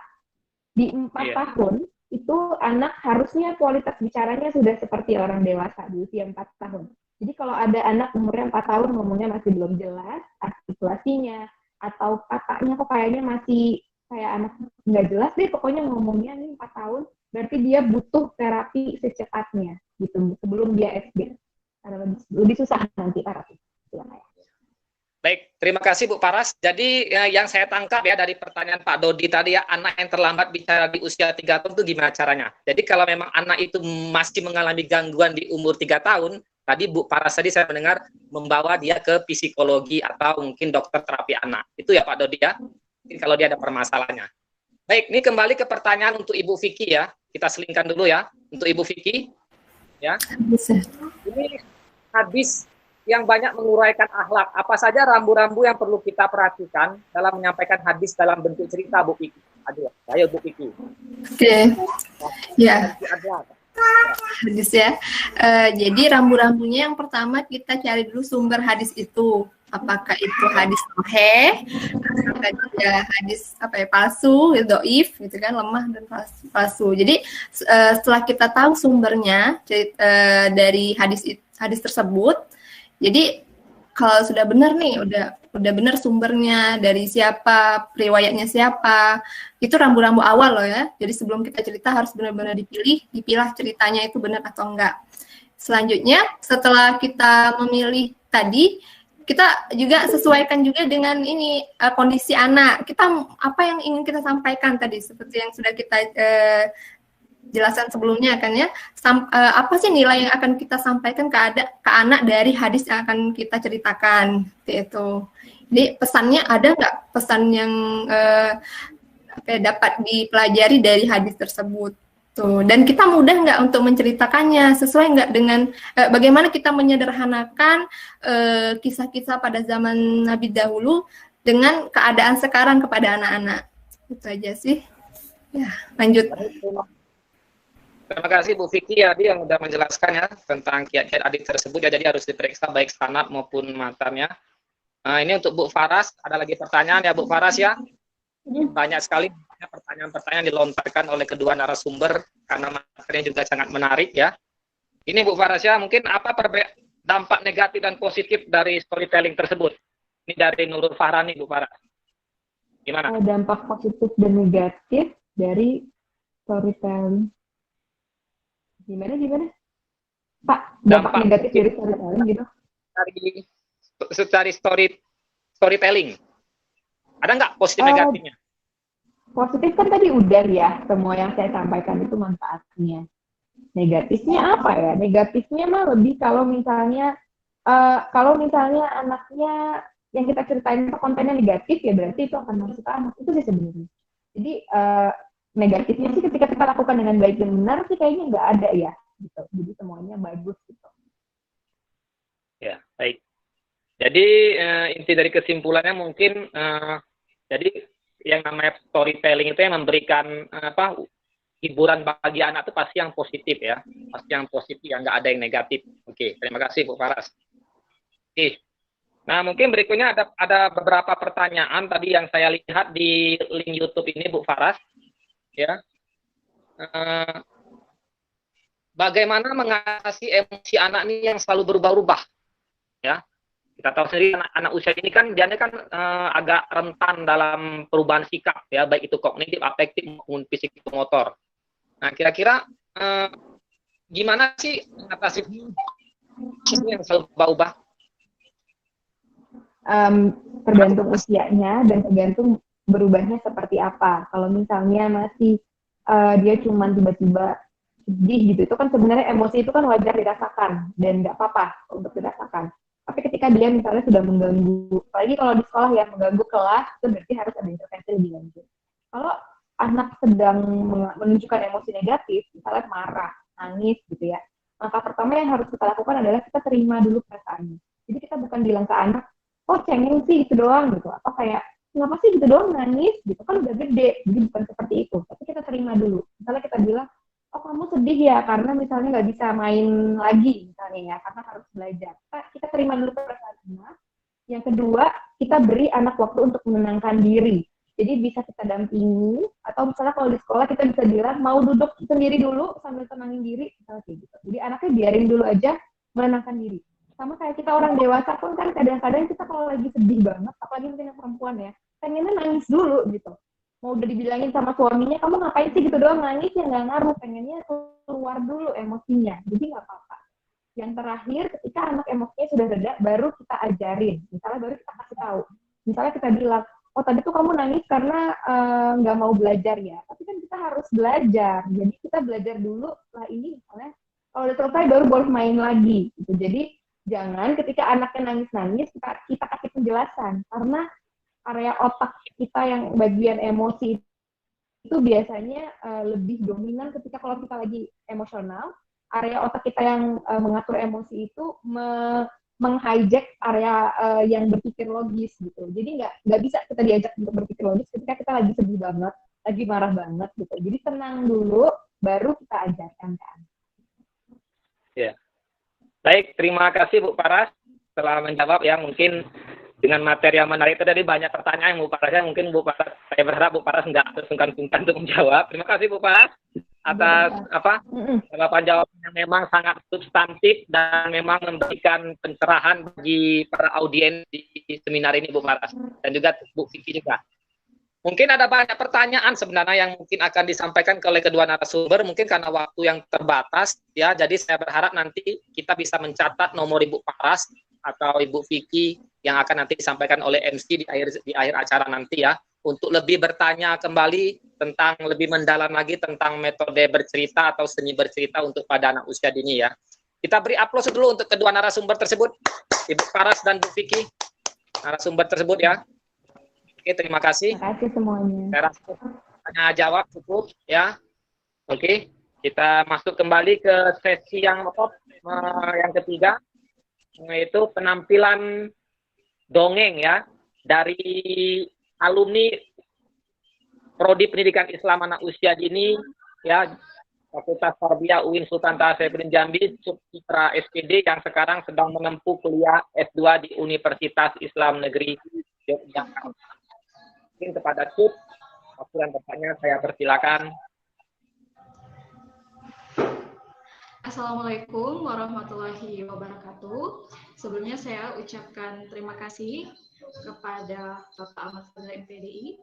Di 4 tahun itu anak harusnya kualitas bicaranya sudah seperti orang dewasa di usia 4 tahun. Jadi kalau ada anak umurnya 4 tahun ngomongnya masih belum jelas artikulasinya atau katanya kok kayaknya masih kayak anak nggak jelas deh pokoknya ngomongnya nih 4 tahun, berarti dia butuh terapi secepatnya gitu sebelum dia SD. Karena lebih susah nanti terapi. Baik, terima kasih Bu Faras. Jadi yang saya tangkap ya dari pertanyaan Pak Dodi tadi ya, anak yang terlambat bicara di usia 3 tahun itu gimana caranya? Jadi kalau memang anak itu masih mengalami gangguan di umur 3 tahun, tadi Bu Faras tadi saya mendengar membawa dia ke psikologi atau mungkin dokter terapi anak. Itu ya Pak Dodi ya, mungkin kalau dia ada permasalahannya. Baik, ini kembali ke pertanyaan untuk Ibu Vicky ya. Kita selingkan dulu ya, untuk Ibu Vicky. Ya. Ini habis yang banyak menguraikan akhlak. Apa saja rambu-rambu yang perlu kita perhatikan dalam menyampaikan hadis dalam bentuk cerita, Bu Kiki? Ayo Bu Kiki. Oke, ya. Hadis ya. Jadi rambu-rambunya yang pertama kita cari dulu sumber hadis itu. Apakah itu hadis sahih, apakah dia hadis palsu, dhaif gitu kan, lemah dan palsu. Jadi setelah kita tahu sumbernya dari hadis tersebut, jadi kalau sudah benar nih, udah benar sumbernya dari siapa, riwayatnya siapa, itu rambu-rambu awal loh ya. Jadi sebelum kita cerita harus benar-benar dipilah ceritanya itu benar atau enggak. Selanjutnya setelah kita memilih tadi, kita juga sesuaikan juga dengan ini kondisi anak. Kita apa yang ingin kita sampaikan tadi seperti yang sudah kita jelaskan sebelumnya kan ya. Apa sih nilai yang akan kita sampaikan ke anak dari hadis yang akan kita ceritakan itu. Jadi pesannya ada nggak pesan yang dapat dipelajari dari hadis tersebut? Tuh. Dan kita mudah nggak untuk menceritakannya, sesuai nggak dengan bagaimana kita menyederhanakan kisah-kisah pada zaman Nabi dahulu dengan keadaan sekarang kepada anak-anak. Itu aja sih. Ya, lanjut. Terima kasih Bu Vicky ya, yang sudah menjelaskan ya tentang kiat-kiat hadis tersebut ya, jadi harus diperiksa baik sanad maupun matanya. Ini untuk Bu Faras, ada lagi pertanyaan ya Bu Faras ya? Banyak sekali pertanyaan-pertanyaan dilontarkan oleh kedua narasumber karena materinya juga sangat menarik ya. Ini Bu Faras ya, mungkin apa dampak negatif dan positif dari storytelling tersebut? Ini dari Nurul Fahrani Bu Faras. Gimana? Dampak positif dan negatif dari storytelling. Gimana? Pak, dampak negatif dari storytelling gitu? Dari storytelling. Ada nggak positif negatifnya? Positif kan tadi udah ya, semua yang saya sampaikan itu manfaatnya. Negatifnya apa ya? Negatifnya mah lebih kalau misalnya anaknya yang kita ceritain itu kontennya negatif ya berarti itu akan masuk ke anak. Itu sih sebenarnya. Jadi negatifnya sih ketika kita lakukan dengan baik dan benar sih kayaknya nggak ada ya. Gitu. Jadi semuanya bagus gitu. Ya, baik. Jadi inti dari kesimpulannya mungkin jadi yang namanya storytelling itu yang memberikan hiburan bagi anak itu pasti yang positif ya, pasti yang positif, yang nggak ada yang negatif. Oke, terima kasih Bu Faras. Oke, nah mungkin berikutnya ada beberapa pertanyaan tadi yang saya lihat di link YouTube ini Bu Faras, ya. Bagaimana mengatasi emosi anak ini yang selalu berubah-ubah, ya? Kita tahu sendiri anak usia ini kan dia kan agak rentan dalam perubahan sikap ya, baik itu kognitif, afektif maupun psikomotor. Nah, kira-kira gimana sih mengatasi ini yang selalu berubah-ubah? Tergantung usianya dan tergantung berubahnya seperti apa. Kalau misalnya masih dia cuma tiba-tiba sedih gitu, itu kan sebenarnya emosi itu kan wajar dirasakan dan nggak apa-apa untuk dirasakan. Tapi ketika dia misalnya sudah mengganggu, apalagi kalau di sekolah ya mengganggu kelas, itu berarti harus ada intervensi lebih lanjut. Kalau anak sedang menunjukkan emosi negatif, misalnya marah, nangis gitu ya, maka pertama yang harus kita lakukan adalah kita terima dulu perasaannya. Jadi kita bukan bilang ke anak, oh cengeng sih gitu doang gitu, atau kayak kenapa sih gitu doang nangis gitu, kan udah gede, jadi bukan seperti itu. Tapi kita terima dulu. Misalnya kita bilang, oh kamu sedih ya karena misalnya nggak bisa main lagi misalnya ya karena harus belajar. Kita terima dulu perasaan anak. Yang kedua, kita beri anak waktu untuk menenangkan diri. Jadi bisa kita dampingi atau misalnya kalau di sekolah kita bisa bilang mau duduk sendiri dulu sambil tenangin diri misalnya kayak gitu. Jadi anaknya biarin dulu aja menenangkan diri. Sama kayak kita orang dewasa pun kan kadang-kadang kita kalau lagi sedih banget, apalagi mungkin yang perempuan ya, pengennya nangis dulu gitu. Mau udah dibilangin sama suaminya, kamu ngapain sih gitu doang nangis, ya nggak ngaruh, pengennya keluar dulu emosinya, jadi nggak apa-apa. Yang terakhir, ketika anak emosinya sudah reda, baru kita ajarin, misalnya baru kita kasih tahu. Misalnya kita bilang, oh tadi tuh kamu nangis karena nggak mau belajar ya, tapi kan kita harus belajar, jadi kita belajar dulu, setelah ini misalnya, kalau udah selesai baru boleh main lagi, gitu. Jadi jangan ketika anaknya nangis-nangis, kita kasih penjelasan, karena area otak kita yang bagian emosi itu biasanya lebih dominan ketika kalau kita lagi emosional. Area otak kita yang mengatur emosi itu meng-hijack area yang berpikir logis gitu. Jadi nggak bisa kita diajak untuk berpikir logis ketika kita lagi sedih banget, lagi marah banget gitu. Jadi tenang dulu, baru kita ajarkan kan. Ya. Baik, terima kasih Bu Paras telah menjawab ya. Mungkin dengan materi yang menarik itu tadi banyak pertanyaan yang Bu Paras, mungkin Bu Paras, saya berharap Bu Paras nggak sungkan-sungkan untuk menjawab. Terima kasih Bu Paras atas jawaban yang memang sangat substantif dan memang memberikan pencerahan bagi para audiens di seminar ini Bu Paras dan juga Bu Vicky juga. Mungkin ada banyak pertanyaan sebenarnya yang mungkin akan disampaikan oleh kedua narasumber, mungkin karena waktu yang terbatas ya. Jadi saya berharap nanti kita bisa mencatat nomor Ibu Paras atau Ibu Vicky yang akan nanti disampaikan oleh MC di akhir acara nanti ya, untuk lebih bertanya kembali tentang lebih mendalam lagi tentang metode bercerita atau seni bercerita untuk pada anak usia dini ya. Kita beri aplaus dulu untuk kedua narasumber tersebut, Ibu Paras dan Bu Vicky, narasumber tersebut ya. Oke, terima kasih. Terima kasih semuanya. Saya rasa tanya jawab cukup ya. Oke, kita masuk kembali ke sesi yang ketiga, yaitu penampilan dongeng ya dari alumni Prodi Pendidikan Islam Anak Usia Dini ya, Fakultas Tarbiyah UIN Sultan Taha-Saifuddin Jambi, Subcitra SPD yang sekarang sedang menempuh kuliah S2 di Universitas Islam Negeri Yogyakarta. Mungkin kepada Cip, waktu dan tempatnya saya persilakan. Assalamualaikum warahmatullahi wabarakatuh. Sebelumnya saya ucapkan terima kasih kepada Bapak Ahmad Fadlan MPDI.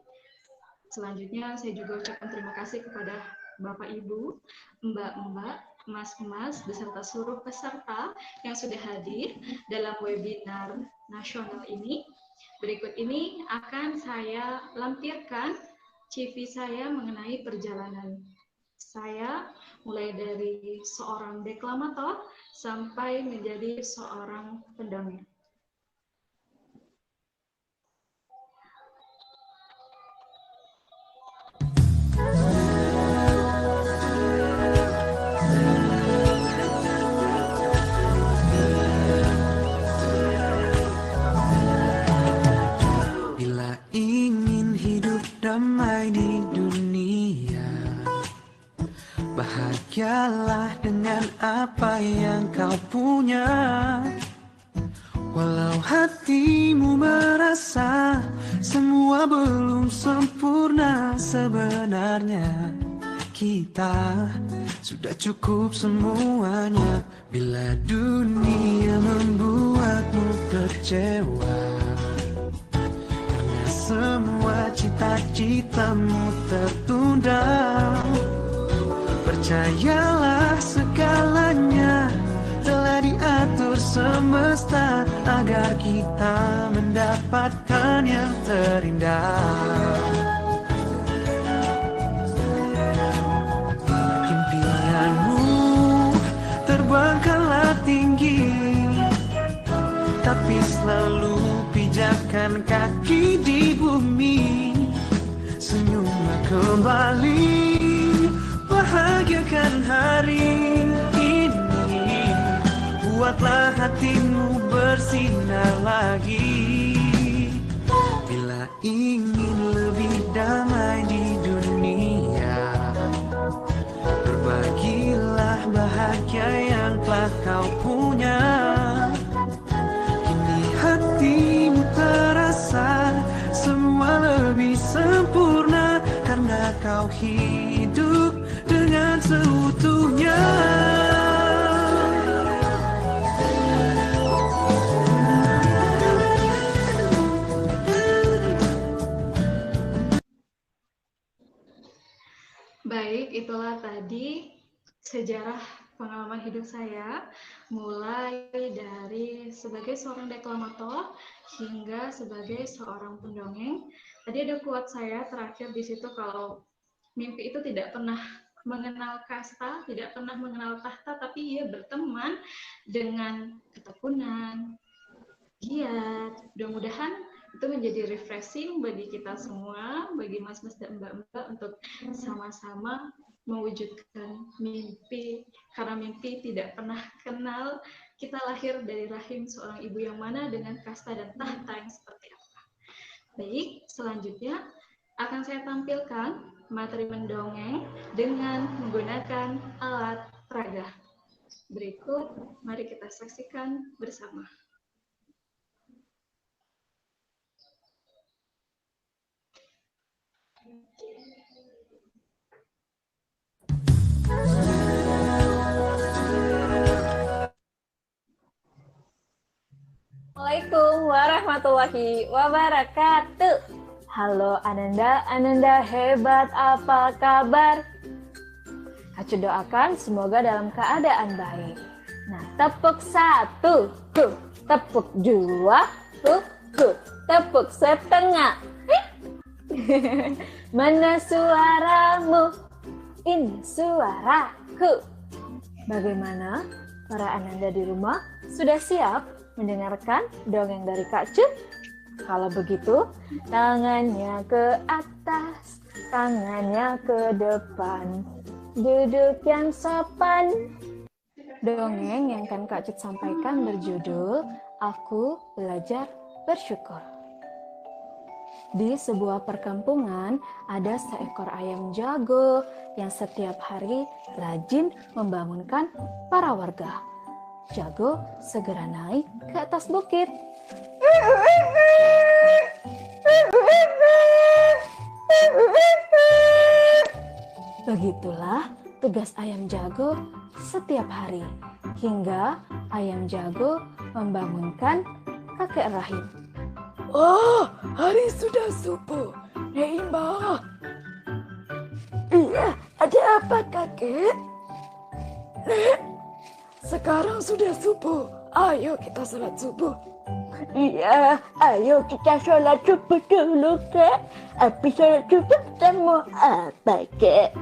Selanjutnya saya juga ucapkan terima kasih kepada Bapak Ibu, Mbak-mbak, Mas-mas, beserta seluruh peserta yang sudah hadir dalam webinar nasional ini. Berikut ini akan saya lampirkan CV saya mengenai perjalanan saya mulai dari seorang deklamator sampai menjadi seorang pendongeng. Bila ingin hidup damai di dunia, bahagialah dengan apa yang kau punya. Walau hatimu merasa semua belum sempurna, sebenarnya kita sudah cukup semuanya. Bila dunia membuatmu kecewa karena semua cita-citamu tertunda, percayalah segalanya telah diatur semesta agar kita mendapatkan yang terindah. Impianmu terbangkanlah tinggi, tapi selalu pijakkan kaki di bumi. Senyumlah kembali, bahagiakan hari ini, buatlah hatimu bersinar lagi. Bila ingin lebih damai di dunia, berbagilah bahagia yang telah kau punya. Kini hatimu terasa semua lebih sempurna karena kau hidup dengan seutuhnya. Baik, itulah tadi sejarah pengalaman hidup saya, mulai dari sebagai seorang deklamator hingga sebagai seorang pendongeng. Tadi ada quote saya terakhir di situ, kalau mimpi itu tidak pernah mengenal kasta, tidak pernah mengenal tahta, tapi ia berteman dengan ketekunan, giat. Mudah-mudahan itu menjadi refreshing bagi kita semua, bagi mas-mas dan mbak-mbak, untuk sama-sama mewujudkan mimpi, karena mimpi tidak pernah kenal kita lahir dari rahim seorang ibu yang mana dengan kasta dan tahta yang seperti apa. Baik, selanjutnya akan saya tampilkan materi mendongeng dengan menggunakan alat peraga. Berikut, mari kita saksikan bersama. Assalamualaikum warahmatullahi wabarakatuh. Halo Ananda hebat, apa kabar? Aku doakan semoga dalam keadaan baik. Nah, tepuk 1, tepuk 2, tepuk setengah. Mana suaramu? Ini suaraku. Bagaimana para Ananda di rumah? Sudah siap mendengarkan dongeng dari Kak Cut? Kalau begitu, tangannya ke atas, tangannya ke depan, duduk yang sopan. Dongeng yang akan Kak Cut sampaikan berjudul Aku Belajar Bersyukur. Di sebuah perkampungan ada seekor ayam jago yang setiap hari rajin membangunkan para warga. Jago segera naik ke atas bukit. Begitulah tugas ayam jago setiap hari, hingga ayam jago membangunkan kakek rahim. Oh, hari sudah subuh, Neimah. Iya, ada apa kakek? Nek, sekarang sudah subuh, ayo kita sholat subuh. Iya, ayo kita sholat subuh dulu, Kak. Habis sholat subuh kita mau apa, Kak?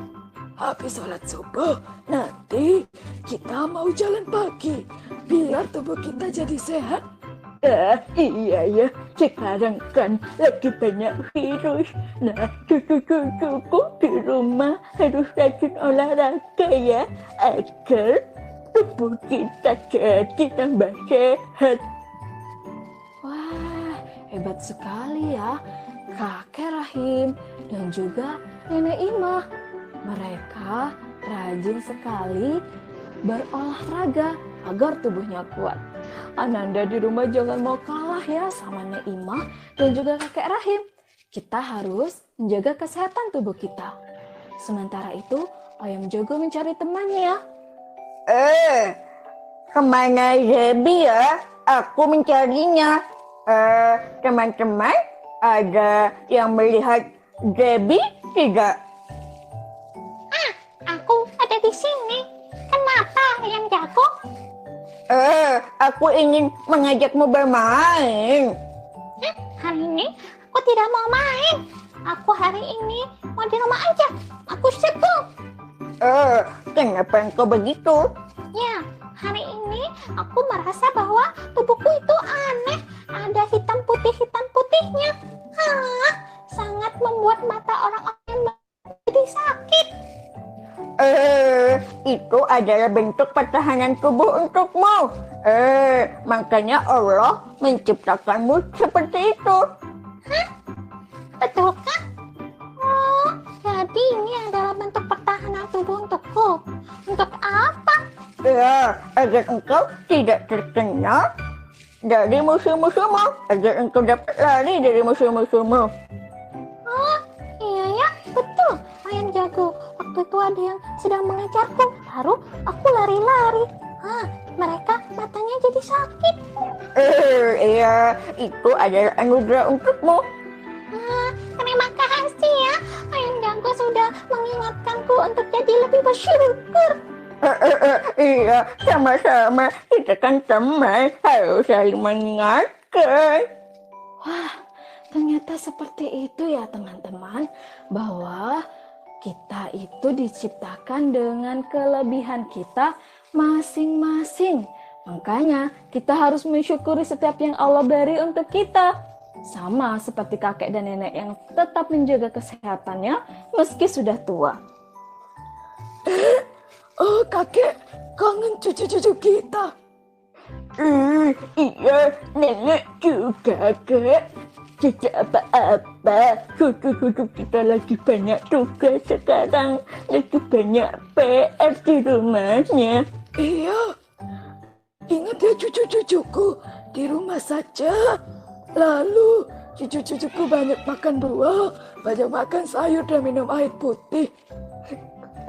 Habis sholat subuh, nanti kita mau jalan pagi, biar tubuh kita jadi sehat. Iya ya, sekarang kan lagi banyak virus. Nah, cucu-cucuku di rumah harus rajin olahraga ya, agar tubuh kita jadi tambah sehat. Wah, hebat sekali ya kakek Rahim dan juga nenek Imah. Mereka rajin sekali berolahraga agar tubuhnya kuat. Ananda di rumah jangan mau kalah ya sama Nenek Imah dan juga kakek Rahim. Kita harus menjaga kesehatan tubuh kita. Sementara itu, ayam jago mencari temannya. Kemana Zebi ya? Aku mencarinya. Teman-teman, ada yang melihat Zebi tidak? Aku ada di sini. Kenapa, ayam jago? Aku ingin mengajakmu bermain. Hari ini aku tidak mau main. Aku hari ini mau di rumah aja. Aku sibuk. Kenapa engkau begitu? Ya, hari ini aku merasa bahwa tubuhku itu aneh. Ada hitam putihnya. Sangat membuat mata orang-orang jadi sakit. Itu adalah bentuk pertahanan tubuh untukmu. Makanya Allah menciptakanmu seperti itu. Hah? Betulkah? Oh, jadi ini adalah bentuk pertahanan tubuh untukku. Untuk apa? Ya, agar engkau tidak terkena dari musuh-musuhmu. Agar engkau dapat lari dari musuh-musuhmu. Oh, iya ya, betul. Ayam jago. Waktu itu ada yang sedang mengejarku, lalu aku lari-lari. Mereka matanya jadi sakit. Iya, itu adalah anugerah untukmu. Terima kasih ya, ayam jago sudah mengingatkanku untuk jadi lebih bersyukur. Iya, sama-sama. Kita kan teman, harus saling mengingatkan. Wah, ternyata seperti itu ya teman-teman, bahwa kita itu diciptakan dengan kelebihan kita masing-masing. Makanya kita harus mensyukuri setiap yang Allah beri untuk kita. Sama seperti kakek dan nenek yang tetap menjaga kesehatannya meski sudah tua. Oh kakek, kangen cucu-cucu kita. Iya, nenek juga, Kak. Tidak apa-apa. Kita lagi banyak tugas sekarang. Lagi banyak PR di rumahnya. Iya. Ingat ya cucu-cucuku, di rumah saja. Lalu cucu-cucuku banyak makan buah, banyak makan sayur dan minum air putih.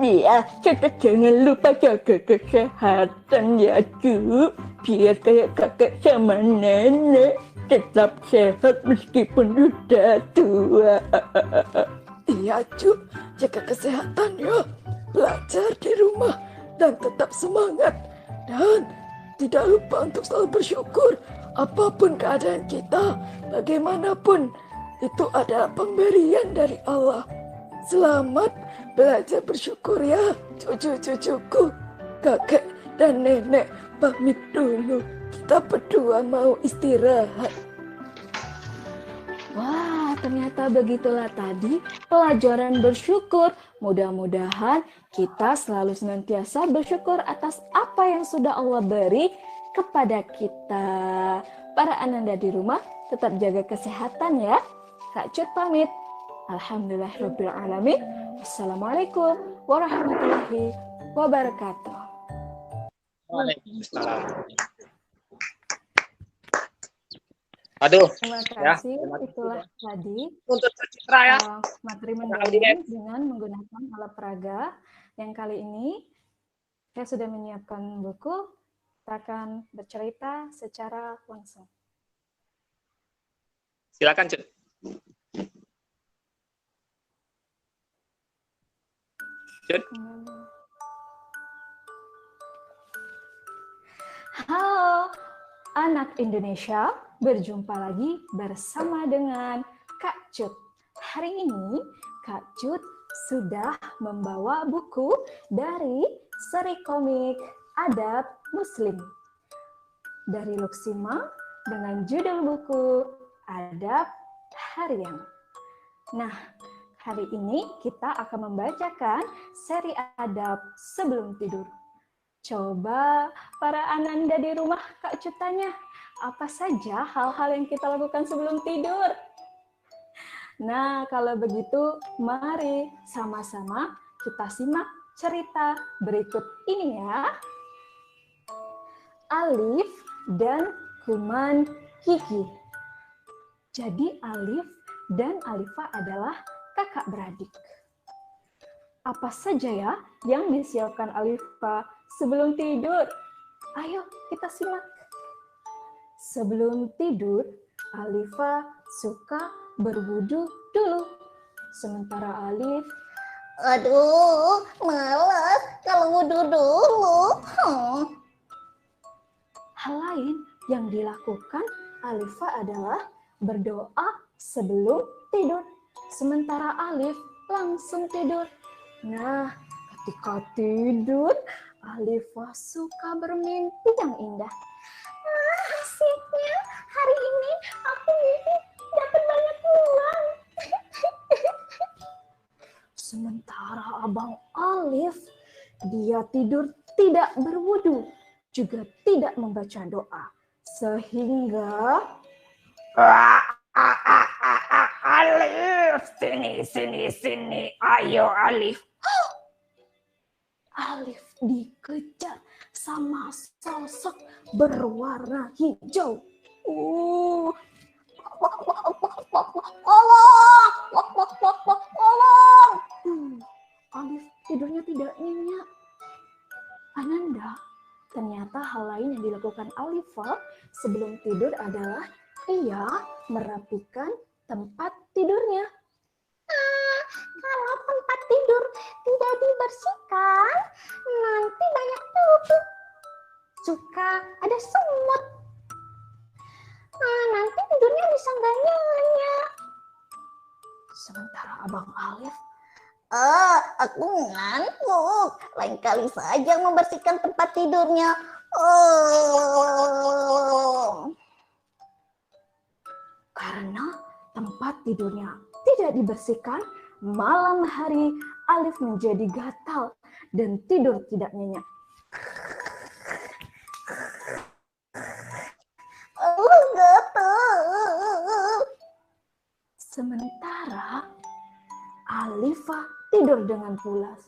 Iya, kita jangan lupa jaga kesehatan ya, Cu. Biar kayak kakek sama nenek tetap sehat meskipun sudah tua. Iya, Cu. Jaga kesehatan ya. Belajar di rumah dan tetap semangat. Dan tidak lupa untuk selalu bersyukur. Apapun keadaan kita, bagaimanapun, itu adalah pemberian dari Allah. Selamat belajar bersyukur ya, cucu-cucuku. Kakek dan nenek pamit dulu. Kita berdua mau istirahat. Wah, ternyata begitulah tadi pelajaran bersyukur. Mudah-mudahan kita selalu senantiasa bersyukur atas apa yang sudah Allah beri kepada kita. Para ananda di rumah, tetap jaga kesehatan ya. Kak Cut pamit. Alhamdulillahirrabbilalamin. Assalamualaikum warahmatullahi wabarakatuh. Waalaikumsalam. Aduh, Terima ya, kasih. Itulah tadi untuk Citra ya. materi mendongeng dengan menggunakan alat peraga. Yang kali ini saya sudah menyiapkan buku. Kita akan bercerita secara langsung. Silakan, Cut. Cut. Halo, anak Indonesia. Berjumpa lagi bersama dengan Kak Cut. Hari ini Kak Cut sudah membawa buku dari seri komik Adab Muslim dari Luksima dengan judul buku Adab Harian. Nah, hari ini kita akan membacakan seri adab sebelum tidur. Coba para ananda di rumah Kak Cut tanya, apa saja hal-hal yang kita lakukan sebelum tidur? Nah, kalau begitu, mari sama-sama kita simak cerita berikut ini ya. Alif dan kuman Kiki. Jadi Alif dan Alifa adalah kakak beradik. Apa saja ya yang disiapkan Alifa sebelum tidur? Ayo kita simak. Sebelum tidur, Alifa suka berwudu dulu. Sementara Alif, Aduh, malas kalau wudu dulu. Hal lain yang dilakukan Alifa adalah berdoa sebelum tidur. Sementara Alif langsung tidur. Nah, ketika tidur, Alifa suka bermimpi yang indah. Asiknya, hari ini aku mimpi dapat banyak uang. Sementara Abang Alif, dia tidur tidak berwudu, juga tidak membaca doa. Sehingga Alif, sini. Ayo Alif. Alif dikejar sama sosok berwarna hijau. Tolong. Alif tidurnya tidak nyenyak. Ananda, ternyata hal lain yang dilakukan Alifa sebelum tidur adalah ia merapikan tempat tidurnya. Kalau tempat tidur tidak dibersihkan, nanti banyak debu. Suka ada semut. Nanti tidurnya bisa nggak nyenyak. Sementara Abang Alif, aku ngantuk. Lain kali saja membersihkan tempat tidurnya. karena tempat tidurnya tidak dibersihkan, malam hari Alif menjadi gatal dan tidur tidak nyenyak. tidur dengan pulas.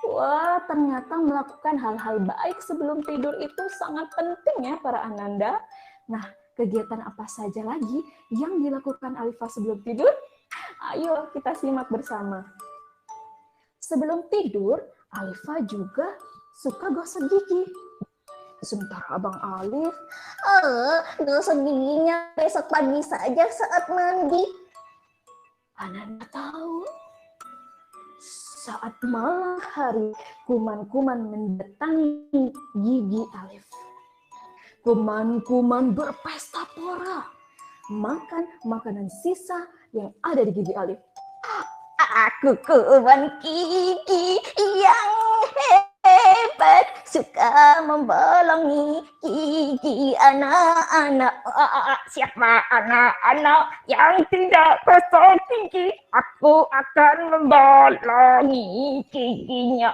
Wah, ternyata melakukan hal-hal baik sebelum tidur itu sangat penting ya para ananda. Nah, kegiatan apa saja lagi yang dilakukan Alifah sebelum tidur? Ayo kita simak bersama. Sebelum tidur, Alifah juga suka gosok gigi. Sementara Abang Alif, Gosok giginya besok pagi saja saat mandi. Ananda tahu, saat malam hari kuman-kuman mendatangi gigi Alif. Kuman-kuman berpesta pora, makan makanan sisa yang ada di gigi Alif. Aku kuman gigi yang hebat, suka membolongi gigi anak-anak. Siapa anak-anak yang tidak gosok gigi? Aku akan membolongi giginya.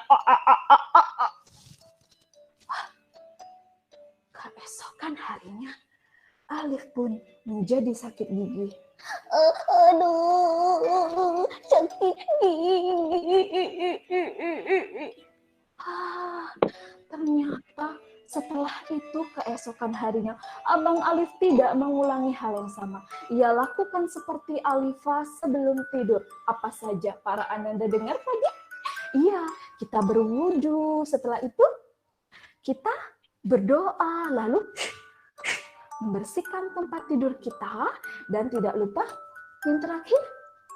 Keesokan harinya, Alif pun menjadi sakit gigi. Aduh, sakit gigi. Ternyata setelah itu keesokan harinya, Abang Alif tidak mengulangi hal yang sama. Ia lakukan seperti Alifah sebelum tidur. Apa saja para ananda dengar tadi? Iya, kita berwudu. Setelah itu, kita berdoa. Lalu membersihkan tempat tidur kita. Dan tidak lupa yang terakhir,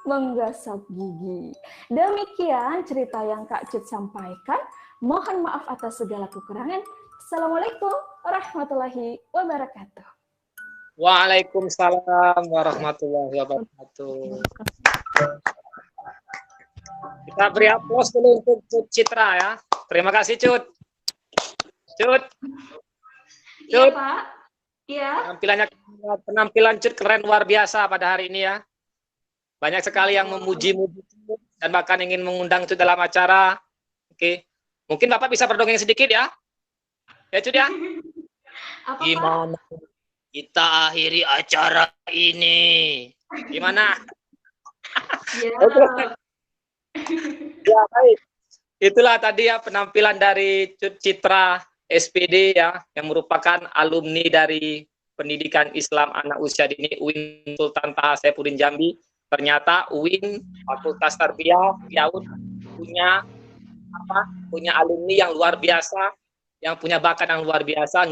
menggosok gigi. Demikian cerita yang Kak Cut sampaikan. Mohon maaf atas segala kekurangan. Assalamualaikum warahmatullahi wabarakatuh. Waalaikumsalam warahmatullahi wabarakatuh. Kita beri aplaus dulu untuk Cut Citra ya. Terima kasih Cut. Cut. Iya Pak. Iya. Penampilan Cut keren luar biasa pada hari ini ya. Banyak sekali yang memuji-muji dan bahkan ingin mengundang Cut dalam acara. Oke. Mungkin Bapak bisa berdongeng sedikit ya. Ya Cut ya. Apa, Gimana Pak? kita akhiri acara ini? Gimana? Ya. Ya baik. Itulah tadi ya penampilan dari Cut Citra SPD ya, yang merupakan alumni dari Pendidikan Islam Anak Usia Dini UIN Sultan Taha Saifuddin Jambi. Ternyata UIN Fakultas Tarbiyah Piaud punya alumni yang luar biasa, yang punya bakat yang luar biasa,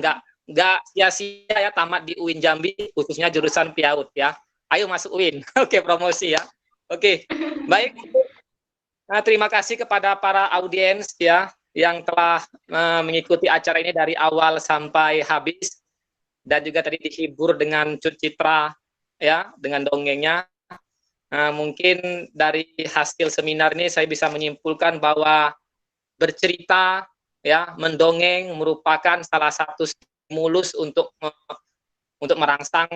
nggak sia-sia ya tamat di UIN Jambi, khususnya jurusan Piaud ya. Ayo masuk UIN. Oke, promosi ya. Oke. Baik. Nah, terima kasih kepada para audiens ya yang telah mengikuti acara ini dari awal sampai habis, dan juga tadi dihibur dengan Cut Citra ya, dengan dongengnya. Mungkin dari hasil seminar ini saya bisa menyimpulkan bahwa bercerita ya, mendongeng merupakan salah satu stimulus untuk merangsang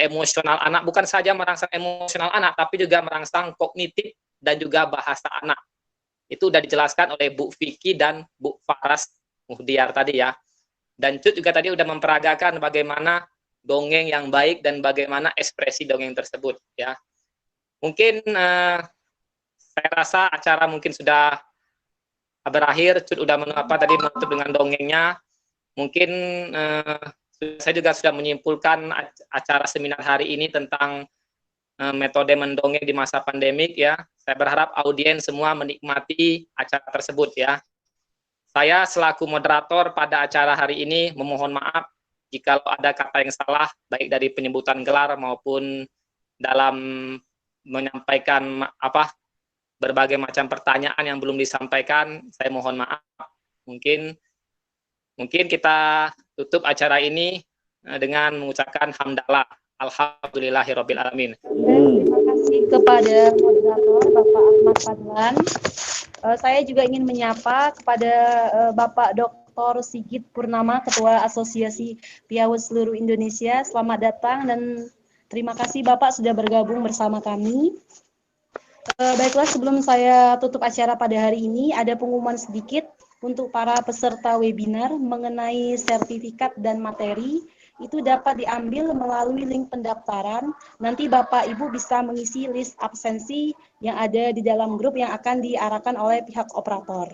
emosional anak, bukan saja merangsang emosional anak tapi juga merangsang kognitif dan juga bahasa anak. Itu sudah dijelaskan oleh Bu Vicky dan Bu Faras Muhdiar tadi ya. Dan Cut juga tadi sudah memperagakan bagaimana dongeng yang baik dan bagaimana ekspresi dongeng tersebut ya. Mungkin saya rasa acara mungkin sudah berakhir. Cut udah menutup dengan dongengnya. Mungkin saya juga sudah menyimpulkan acara seminar hari ini tentang metode mendongeng di masa pandemik ya. Saya berharap audiens semua menikmati acara tersebut ya. Saya selaku moderator pada acara hari ini memohon maaf jika ada kata yang salah, baik dari penyebutan gelar maupun dalam menyampaikan berbagai macam pertanyaan yang belum disampaikan. Saya mohon maaf. Mungkin kita tutup acara ini dengan mengucapkan hamdalah. Alhamdulillahirabbil alamin. Terima kasih kepada moderator Bapak Ahmad Fadlan. Saya juga ingin menyapa kepada Bapak Dr. Sigit Purnama, Ketua Asosiasi Piaud Seluruh Indonesia. Selamat datang dan terima kasih Bapak sudah bergabung bersama kami. Baiklah, sebelum saya tutup acara pada hari ini, ada pengumuman sedikit untuk para peserta webinar mengenai sertifikat dan materi itu dapat diambil melalui link pendaftaran. Nanti Bapak Ibu bisa mengisi list absensi yang ada di dalam grup yang akan diarahkan oleh pihak operator.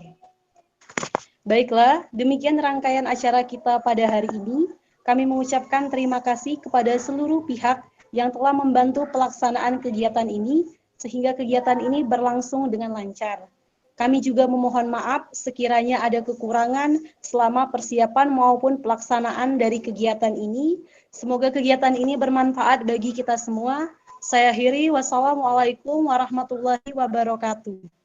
Baiklah, demikian rangkaian acara kita pada hari ini. Kami mengucapkan terima kasih kepada seluruh pihak yang telah membantu pelaksanaan kegiatan ini, sehingga kegiatan ini berlangsung dengan lancar. Kami juga memohon maaf sekiranya ada kekurangan selama persiapan maupun pelaksanaan dari kegiatan ini. Semoga kegiatan ini bermanfaat bagi kita semua. Saya akhiri, wassalamualaikum warahmatullahi wabarakatuh.